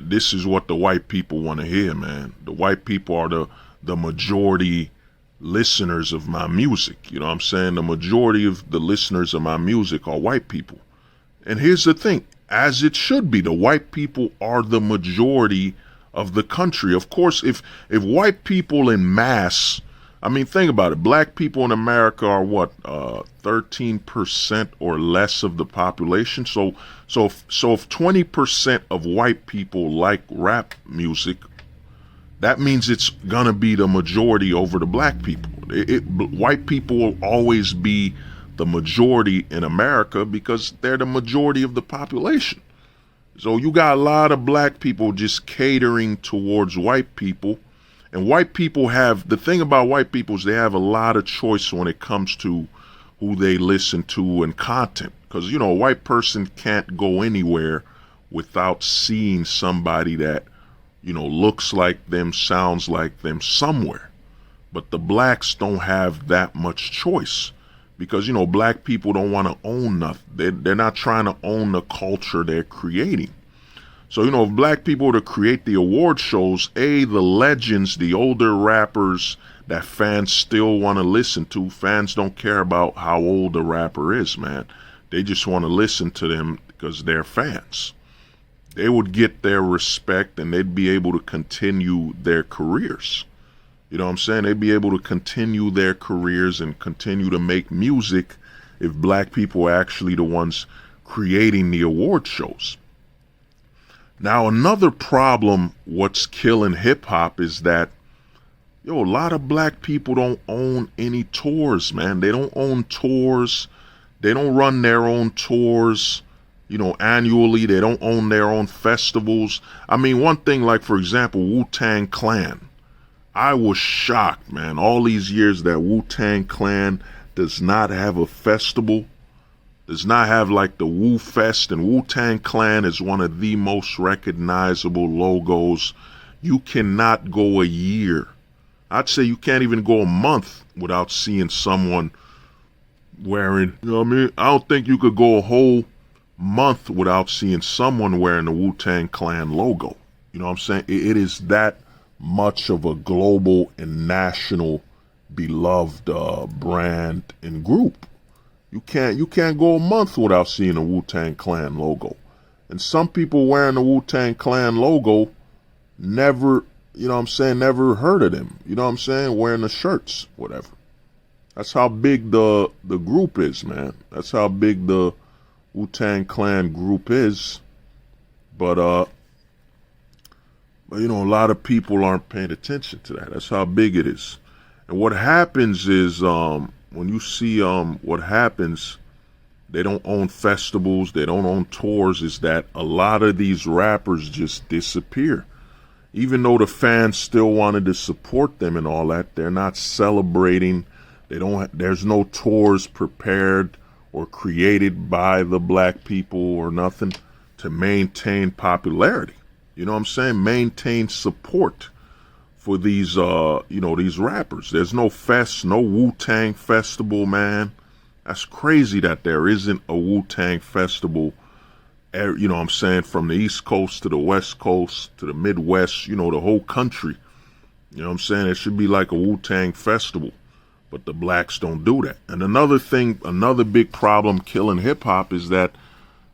Speaker 1: this is what the white people want to hear, man. The white people are the majority listeners of my music. You know what I'm saying? The majority of the listeners of my music are white people. And here's the thing, as it should be, the white people are the majority of the country. Of course, if white people in mass, think about it. Black people in America are 13% or less of the population. So if 20% of white people like rap music, that means it's gonna be the majority over the black people. White people will always be the majority in America because they're the majority of the population. So you got a lot of black people just catering towards white people. And white people the thing about white people is they have a lot of choice when it comes to who they listen to and content. Because, a white person can't go anywhere without seeing somebody that, looks like them, sounds like them somewhere. But the blacks don't have that much choice because, black people don't want to own nothing. They're not trying to own the culture they're creating. So, if black people were to create the award shows, the legends, the older rappers that fans still want to listen to, fans don't care about how old the rapper is, man. They just want to listen to them because they're fans. They would get their respect and they'd be able to continue their careers. You know what I'm saying? They'd be able to continue their careers and continue to make music if black people are actually the ones creating the award shows. Now, another problem, what's killing hip hop is that, a lot of black people don't own any tours, man. They don't own tours. They don't run their own tours, annually. They don't own their own festivals. One thing, like, for example, Wu-Tang Clan. I was shocked, man, all these years that Wu-Tang Clan does not have a festival. Does not have like the Wu Fest, and Wu-Tang Clan is one of the most recognizable logos. You cannot go a year. I'd say you can't even go a month without seeing someone wearing, I don't think you could go a whole month without seeing someone wearing the Wu-Tang Clan logo. You know what I'm saying? It is that much of a global and national beloved brand and group. You can't go a month without seeing a Wu-Tang Clan logo. And some people wearing the Wu-Tang Clan logo never, never heard of them. You know what I'm saying? Wearing the shirts, whatever. That's how big the group is, man. That's how big the Wu-Tang Clan group is. But you know, a lot of people aren't paying attention to that. That's how big it is. And what happens is, when you see what happens, they don't own festivals, they don't own tours, is that a lot of these rappers just disappear. Even though the fans still wanted to support them and all that, they're not celebrating. There's no tours prepared or created by the black people or nothing to maintain popularity. You know what I'm saying? Maintain support for these, these rappers. There's no fest, no Wu-Tang festival, man. That's crazy that there isn't a Wu-Tang festival, you know what I'm saying, from the East Coast to the West Coast to the Midwest, you know, the whole country. You know what I'm saying? It should be like a Wu-Tang festival, but the blacks don't do that. And another big problem killing hip-hop is that,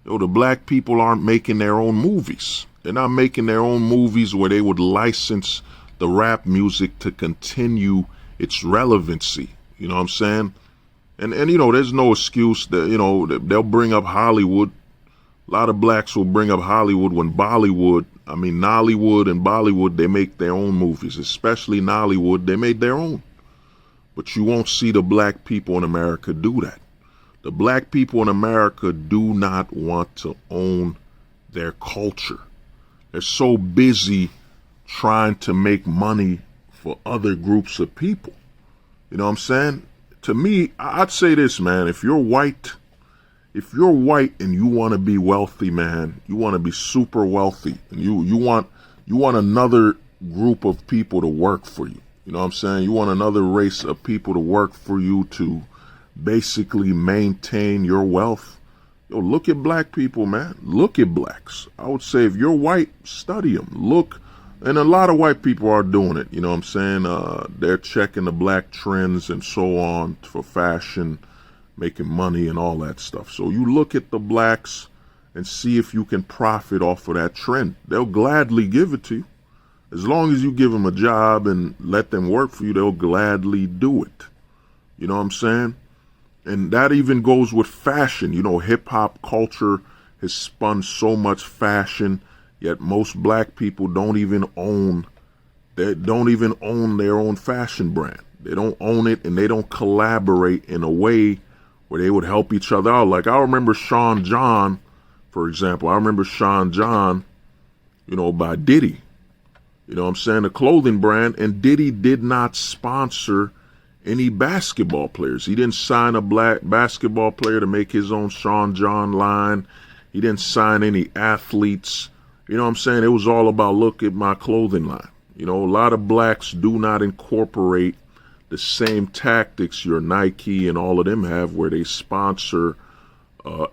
Speaker 1: the black people aren't making their own movies. They're not making their own movies where they would license the rap music to continue its relevancy. You know what I'm saying? And you know, there's no excuse that, you know, they'll bring up Hollywood. A lot of blacks will bring up Hollywood when Nollywood and Bollywood, they make their own movies, especially Nollywood, they made their own. But you won't see the black people in America do that. The black people in America do not want to own their culture. They're so busy trying to make money for other groups of people. You know what I'm saying? To me, I'd say this, man. If you're white and you want to be wealthy, man, you want to be super wealthy, and you want another group of people to work for you. You know what I'm saying? You want another race of people to work for you to basically maintain your wealth. Yo, look at black people, man. Look at blacks. I would say if you're white, study them. Look, and a lot of white people are doing it. You know what I'm saying? They're checking the black trends and so on for fashion, making money and all that stuff. So you look at the blacks and see if you can profit off of that trend. They'll gladly give it to you. As long as you give them a job and let them work for you, they'll gladly do it. You know what I'm saying? And that even goes with fashion. You know, hip-hop culture has spun so much fashion, yet most black people don't even own their own fashion brand. They don't own it, and they don't collaborate in a way where they would help each other out. Like, I remember Sean John, for example. I remember Sean John, you know, by Diddy. You know what I'm saying? A clothing brand, and Diddy did not sponsor any basketball players. He didn't sign a black basketball player to make his own Sean John line. He didn't sign any athletes. You know what I'm saying? It was all about, look at my clothing line. You know, a lot of blacks do not incorporate the same tactics your Nike and all of them have, where they sponsor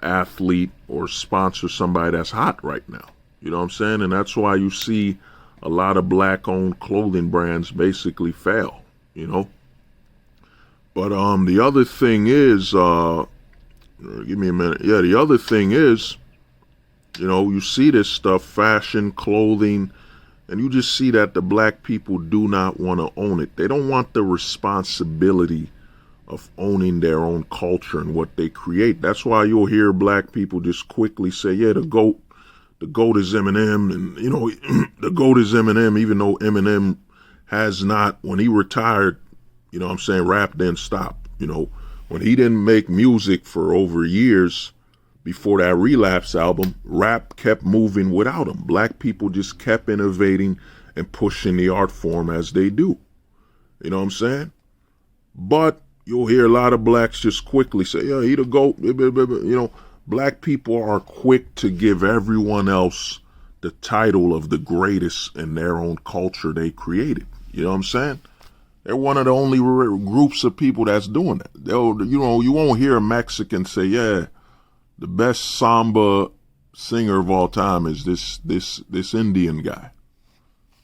Speaker 1: athlete or sponsor somebody that's hot right now. You know what I'm saying? And that's why you see a lot of black-owned clothing brands basically fail, you know? But the other thing is, give me a minute. Yeah, the other thing is, you know, you see this stuff, fashion, clothing, and you just see that the black people do not want to own it. They don't want the responsibility of owning their own culture and what they create. That's why you'll hear black people just quickly say, yeah, the GOAT is Eminem, and, you know, the GOAT is Eminem, even though Eminem has not, when he retired, you know what I'm saying, rap didn't stop. You know, when he didn't make music for over years before that Relapse album, rap kept moving without him. Black people just kept innovating and pushing the art form as they do. You know what I'm saying? But you'll hear a lot of blacks just quickly say, yeah, he the GOAT. You know, black people are quick to give everyone else the title of the greatest in their own culture they created. You know what I'm saying? They're one of the only groups of people that's doing that. You know, you won't hear a Mexican say, yeah, the best samba singer of all time is this Indian guy.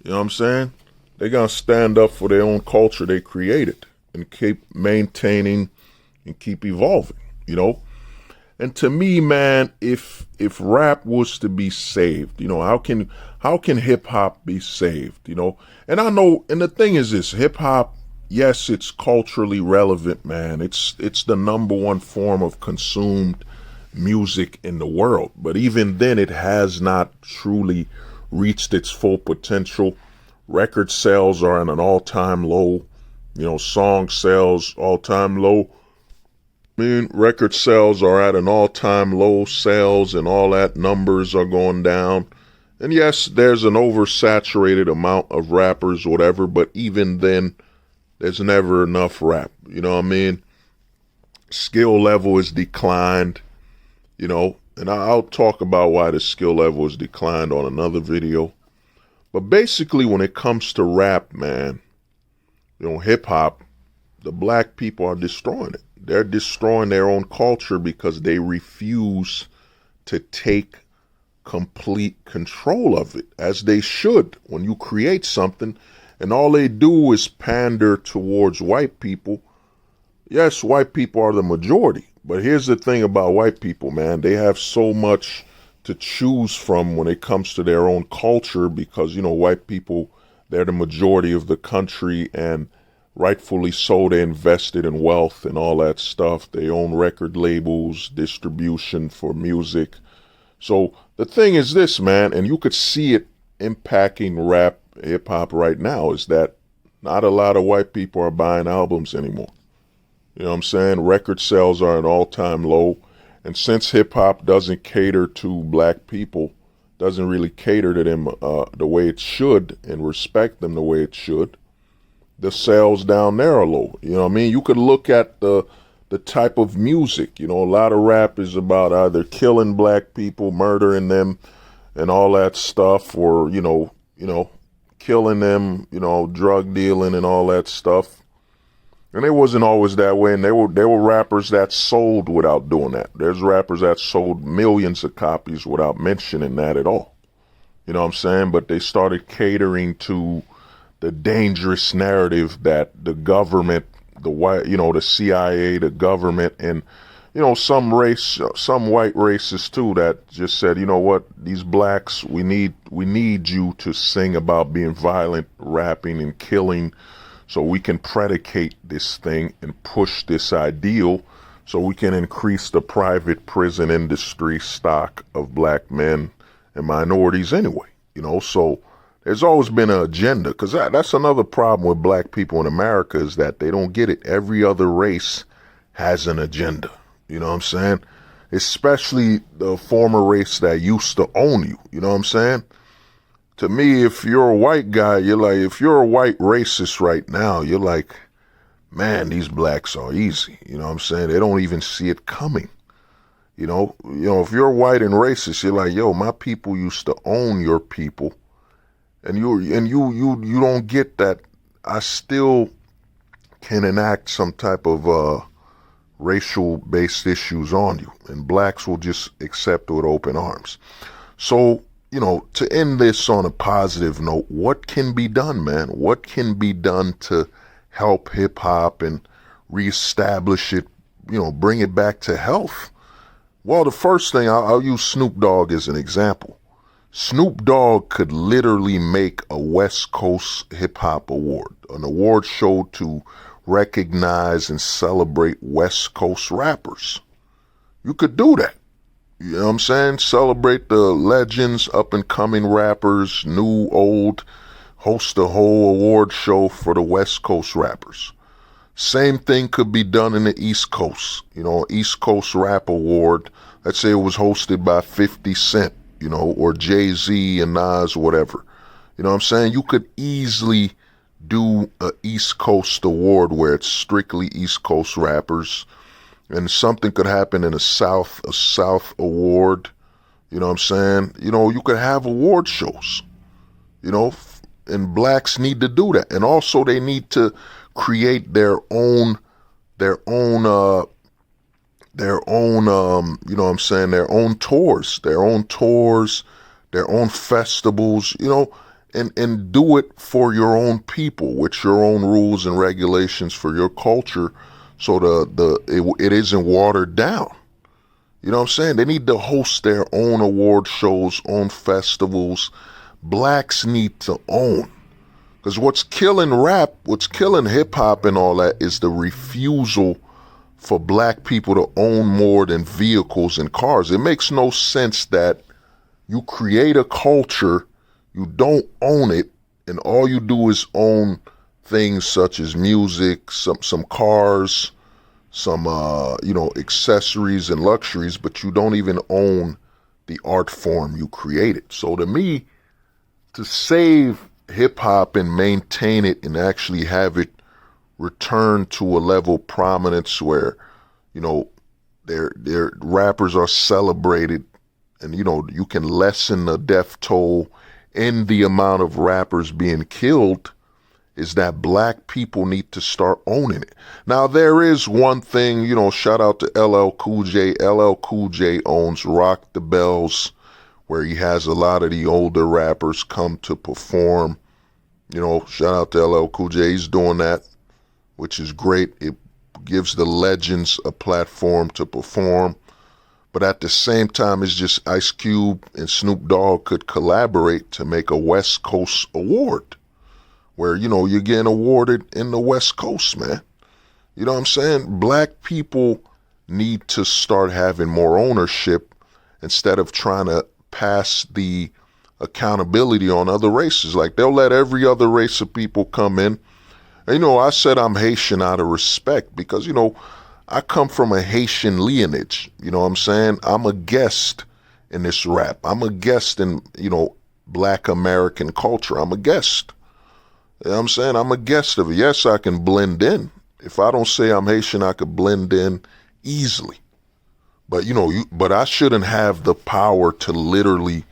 Speaker 1: You know what I'm saying? They're going to stand up for their own culture they created and keep maintaining and keep evolving, you know? And to me, man, if rap was to be saved, you know, how can hip hop be saved, you know? And I know, and the thing is this, hip hop, yes, it's culturally relevant, man. It's the number one form of consumed music in the world. But even then, it has not truly reached its full potential. Record sales are at an all-time low. Song sales, all-time low. Record sales are at an all-time low. Sales and all that numbers are going down. And yes, there's an oversaturated amount of rappers, whatever, but even then, there's never enough rap. You know what I mean? Skill level is declined, and I'll talk about why the skill level is declined on another video. But basically, when it comes to rap, man, hip hop, the black people are destroying it. They're destroying their own culture because they refuse to take complete control of it, as they should. When you create something and all they do is pander towards white people, yes, white people are the majority, but here's the thing about white people, man. They have so much to choose from when it comes to their own culture because, white people, they're the majority of the country, and rightfully so, they invested in wealth and all that stuff. They own record labels, distribution for music. So the thing is this, man, and you could see it impacting rap, hip hop right now, is that not a lot of white people are buying albums anymore. You know what I'm saying? Record sales are at an all-time low. And since hip hop doesn't cater to black people, doesn't really cater to them the way it should and respect them the way it should, the sales down there are low. You know what I mean? You could look at the type of music. A lot of rap is about either killing black people, murdering them, and all that stuff, or, killing them, drug dealing and all that stuff. And it wasn't always that way, and there were rappers that sold without doing that. There's rappers that sold millions of copies without mentioning that at all. You know what I'm saying? But they started catering to the dangerous narrative that the government, the CIA, the government, and, some white racists too that just said, you know what, these blacks, we need you to sing about being violent, rapping, and killing, so we can predicate this thing and push this ideal so we can increase the private prison industry stock of black men and minorities anyway. So there's always been an agenda, because that's another problem with black people in America, is that they don't get it. Every other race has an agenda. You know what I'm saying? Especially the former race that used to own you. You know what I'm saying? To me, if you're a white guy, you're like, if you're a white racist right now, you're like, man, these blacks are easy. You know what I'm saying? They don't even see it coming. If you're white and racist, you're like, yo, my people used to own your people. And you don't get that I still can enact some type of racial-based issues on you, and blacks will just accept it with open arms. So, to end this on a positive note, what can be done, man? What can be done to help hip-hop and reestablish it, bring it back to health? Well, the first thing, I'll use Snoop Dogg as an example. Snoop Dogg could literally make a West Coast hip hop award, an award show to recognize and celebrate West Coast rappers. You could do that. You know what I'm saying? Celebrate the legends, up and coming rappers, new, old, host a whole award show for the West Coast rappers. Same thing could be done in the East Coast. East Coast Rap Award. Let's say it was hosted by 50 Cent. Or Jay-Z and Nas, or whatever. You know what I'm saying? You could easily do a East Coast award where it's strictly East Coast rappers, and something could happen in a South award. You know what I'm saying? You could have award shows, and blacks need to do that. And also they need to create their own their own, their own tours, their own festivals, and do it for your own people with your own rules and regulations for your culture, so it isn't watered down. You know what I'm saying? They need to host their own award shows, own festivals. Blacks need to own. Because what's killing rap, what's killing hip hop and all that is the refusal for black people to own more than vehicles and cars. It makes no sense that you create a culture, you don't own it, and all you do is own things such as music, some cars, some accessories and luxuries, but you don't even own the art form you created. So to me, to save hip hop and maintain it and actually have it return to a level of prominence where, their rappers are celebrated, and you can lessen the death toll in the amount of rappers being killed, is that black people need to start owning it. Now, there is one thing, shout out to LL Cool J. LL Cool J owns Rock the Bells, where he has a lot of the older rappers come to perform. Shout out to LL Cool J. He's doing that, which is great. It gives the legends a platform to perform. But at the same time, it's just Ice Cube and Snoop Dogg could collaborate to make a West Coast award where, you're getting awarded in the West Coast, man. You know what I'm saying? Black people need to start having more ownership instead of trying to pass the accountability on other races. Like, they'll let every other race of people come in. And, I said I'm Haitian out of respect because, I come from a Haitian lineage. You know what I'm saying? I'm a guest in this rap. I'm a guest in, Black American culture. I'm a guest. You know what I'm saying? I'm a guest of it. Yes, I can blend in. If I don't say I'm Haitian, I could blend in easily. But, but I shouldn't have the power to literally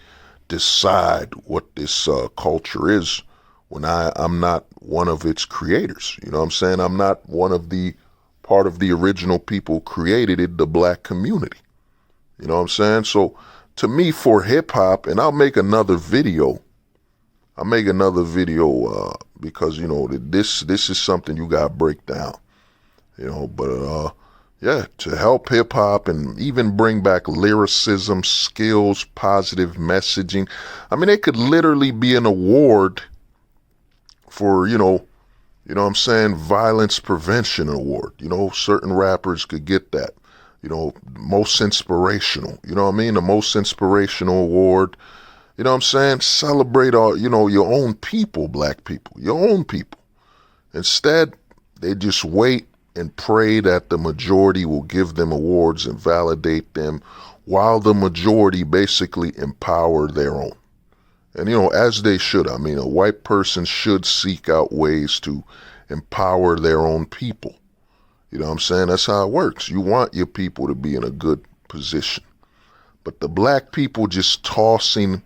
Speaker 1: decide what this culture is when I'm not one of its creators. You know what I'm saying? I'm not one of the part of the original people created it, the black community. You know what I'm saying? So to me, for hip hop, and I'll make another video. Because, this is something you got to break down, but to help hip hop and even bring back lyricism, skills, positive messaging. I mean, it could literally be an award for, violence prevention award. Certain rappers could get that, most inspirational, the most inspirational award. You know what I'm saying? Celebrate all, your own people, black people, your own people. Instead, they just wait and pray that the majority will give them awards and validate them while the majority basically empower their own. And, as they should. I mean, a white person should seek out ways to empower their own people. You know what I'm saying? That's how it works. You want your people to be in a good position. But the black people just tossing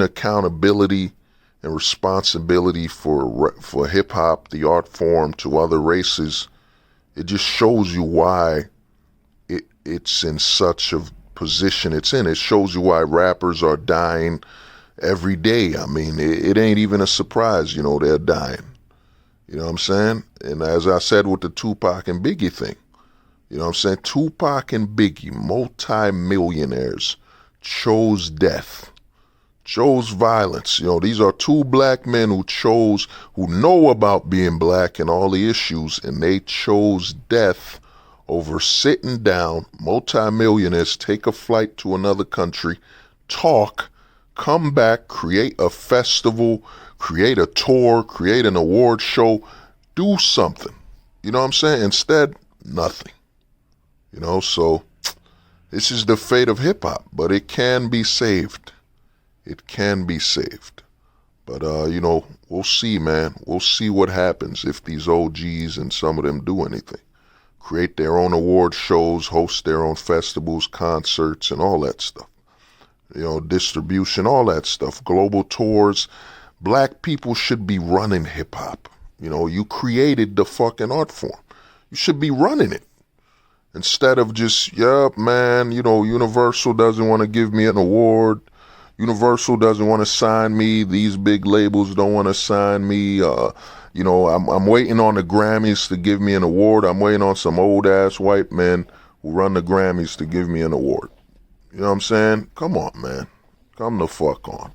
Speaker 1: accountability and responsibility for hip hop, the art form, to other races, it just shows you why it's in such a position it's in. It shows you why rappers are dying every day. I mean, it ain't even a surprise, they're dying. You know what I'm saying? And as I said with the Tupac and Biggie thing, Tupac and Biggie, multi-millionaires, chose death. Chose violence. These are two black men who know about being black and all the issues, and they chose death over sitting down, multimillionaires, take a flight to another country, talk, come back, create a festival, create a tour, create an award show, do something. You know what I'm saying? Instead, nothing. So this is the fate of hip hop, but it can be saved. It can be saved. But, we'll see, man. We'll see what happens if these OGs and some of them do anything. Create their own award shows, host their own festivals, concerts, and all that stuff. Distribution, all that stuff. Global tours. Black people should be running hip hop. You created the fucking art form. You should be running it. Instead of just, Universal doesn't want to give me an award. Universal doesn't want to sign me. These big labels don't want to sign me. I'm waiting on the Grammys to give me an award. I'm waiting on some old ass white men who run the Grammys to give me an award. You know what I'm saying? Come on, man. Come the fuck on.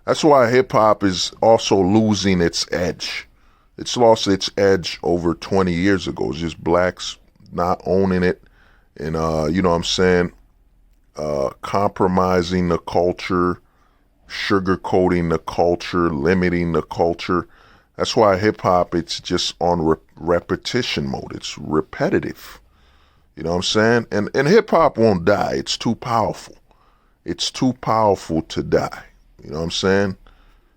Speaker 1: That's why hip hop is also losing its edge. It's lost its edge over 20 years ago. It's just blacks not owning it, and you know what I'm saying, compromising the culture, sugarcoating the culture, limiting the culture. That's why hip hop, it's just on repetition mode. It's repetitive. You know what I'm saying? And hip hop won't die. It's too powerful. It's too powerful to die. You know what I'm saying?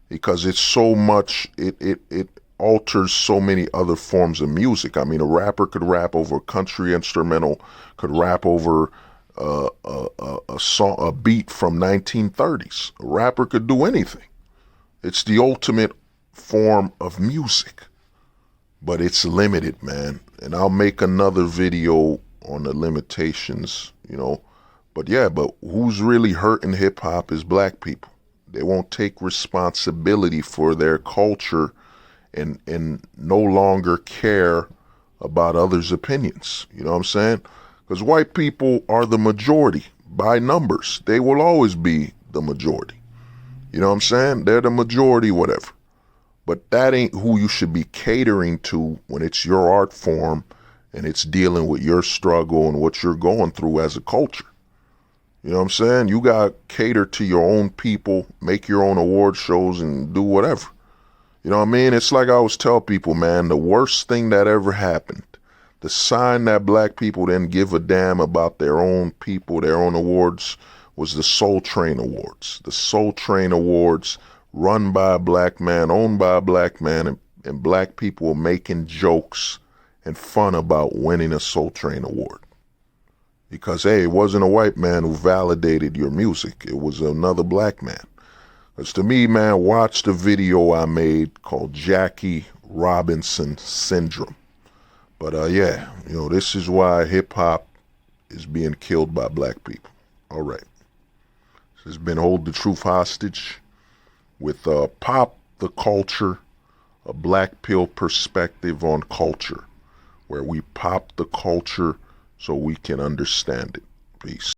Speaker 1: Because it's so much, it alters so many other forms of music. I mean, a rapper could rap over a country instrumental, could rap over a song, a beat from 1930s. A rapper could do anything. It's the ultimate form of music, but it's limited, man. And I'll make another video on the limitations, you know. But yeah, but who's really hurting hip hop is black people. They won't take responsibility for their culture and no longer care about others' opinions. You know what I'm saying? Because white people are the majority by numbers. They will always be the majority. You know what I'm saying? They're the majority, whatever. But that ain't who you should be catering to when it's your art form and it's dealing with your struggle and what you're going through as a culture. You know what I'm saying? You got to cater to your own people, make your own award shows and do whatever. You know what I mean? It's like I always tell people, man, the worst thing that ever happened, the sign that black people didn't give a damn about their own people, their own awards, was the Soul Train Awards. The Soul Train Awards, run by a black man, owned by a black man, and black people were making jokes and fun about winning a Soul Train Award. Because, hey, it wasn't a white man who validated your music. It was another black man. Because to me, man, watch the video I made called Jackie Robinson Syndrome. But yeah, you know, this is why hip-hop is being killed by black people. All right. This has been Hold the Truth Hostage with Pop the Culture, a black pill perspective on culture, where we pop the culture so we can understand it. Peace.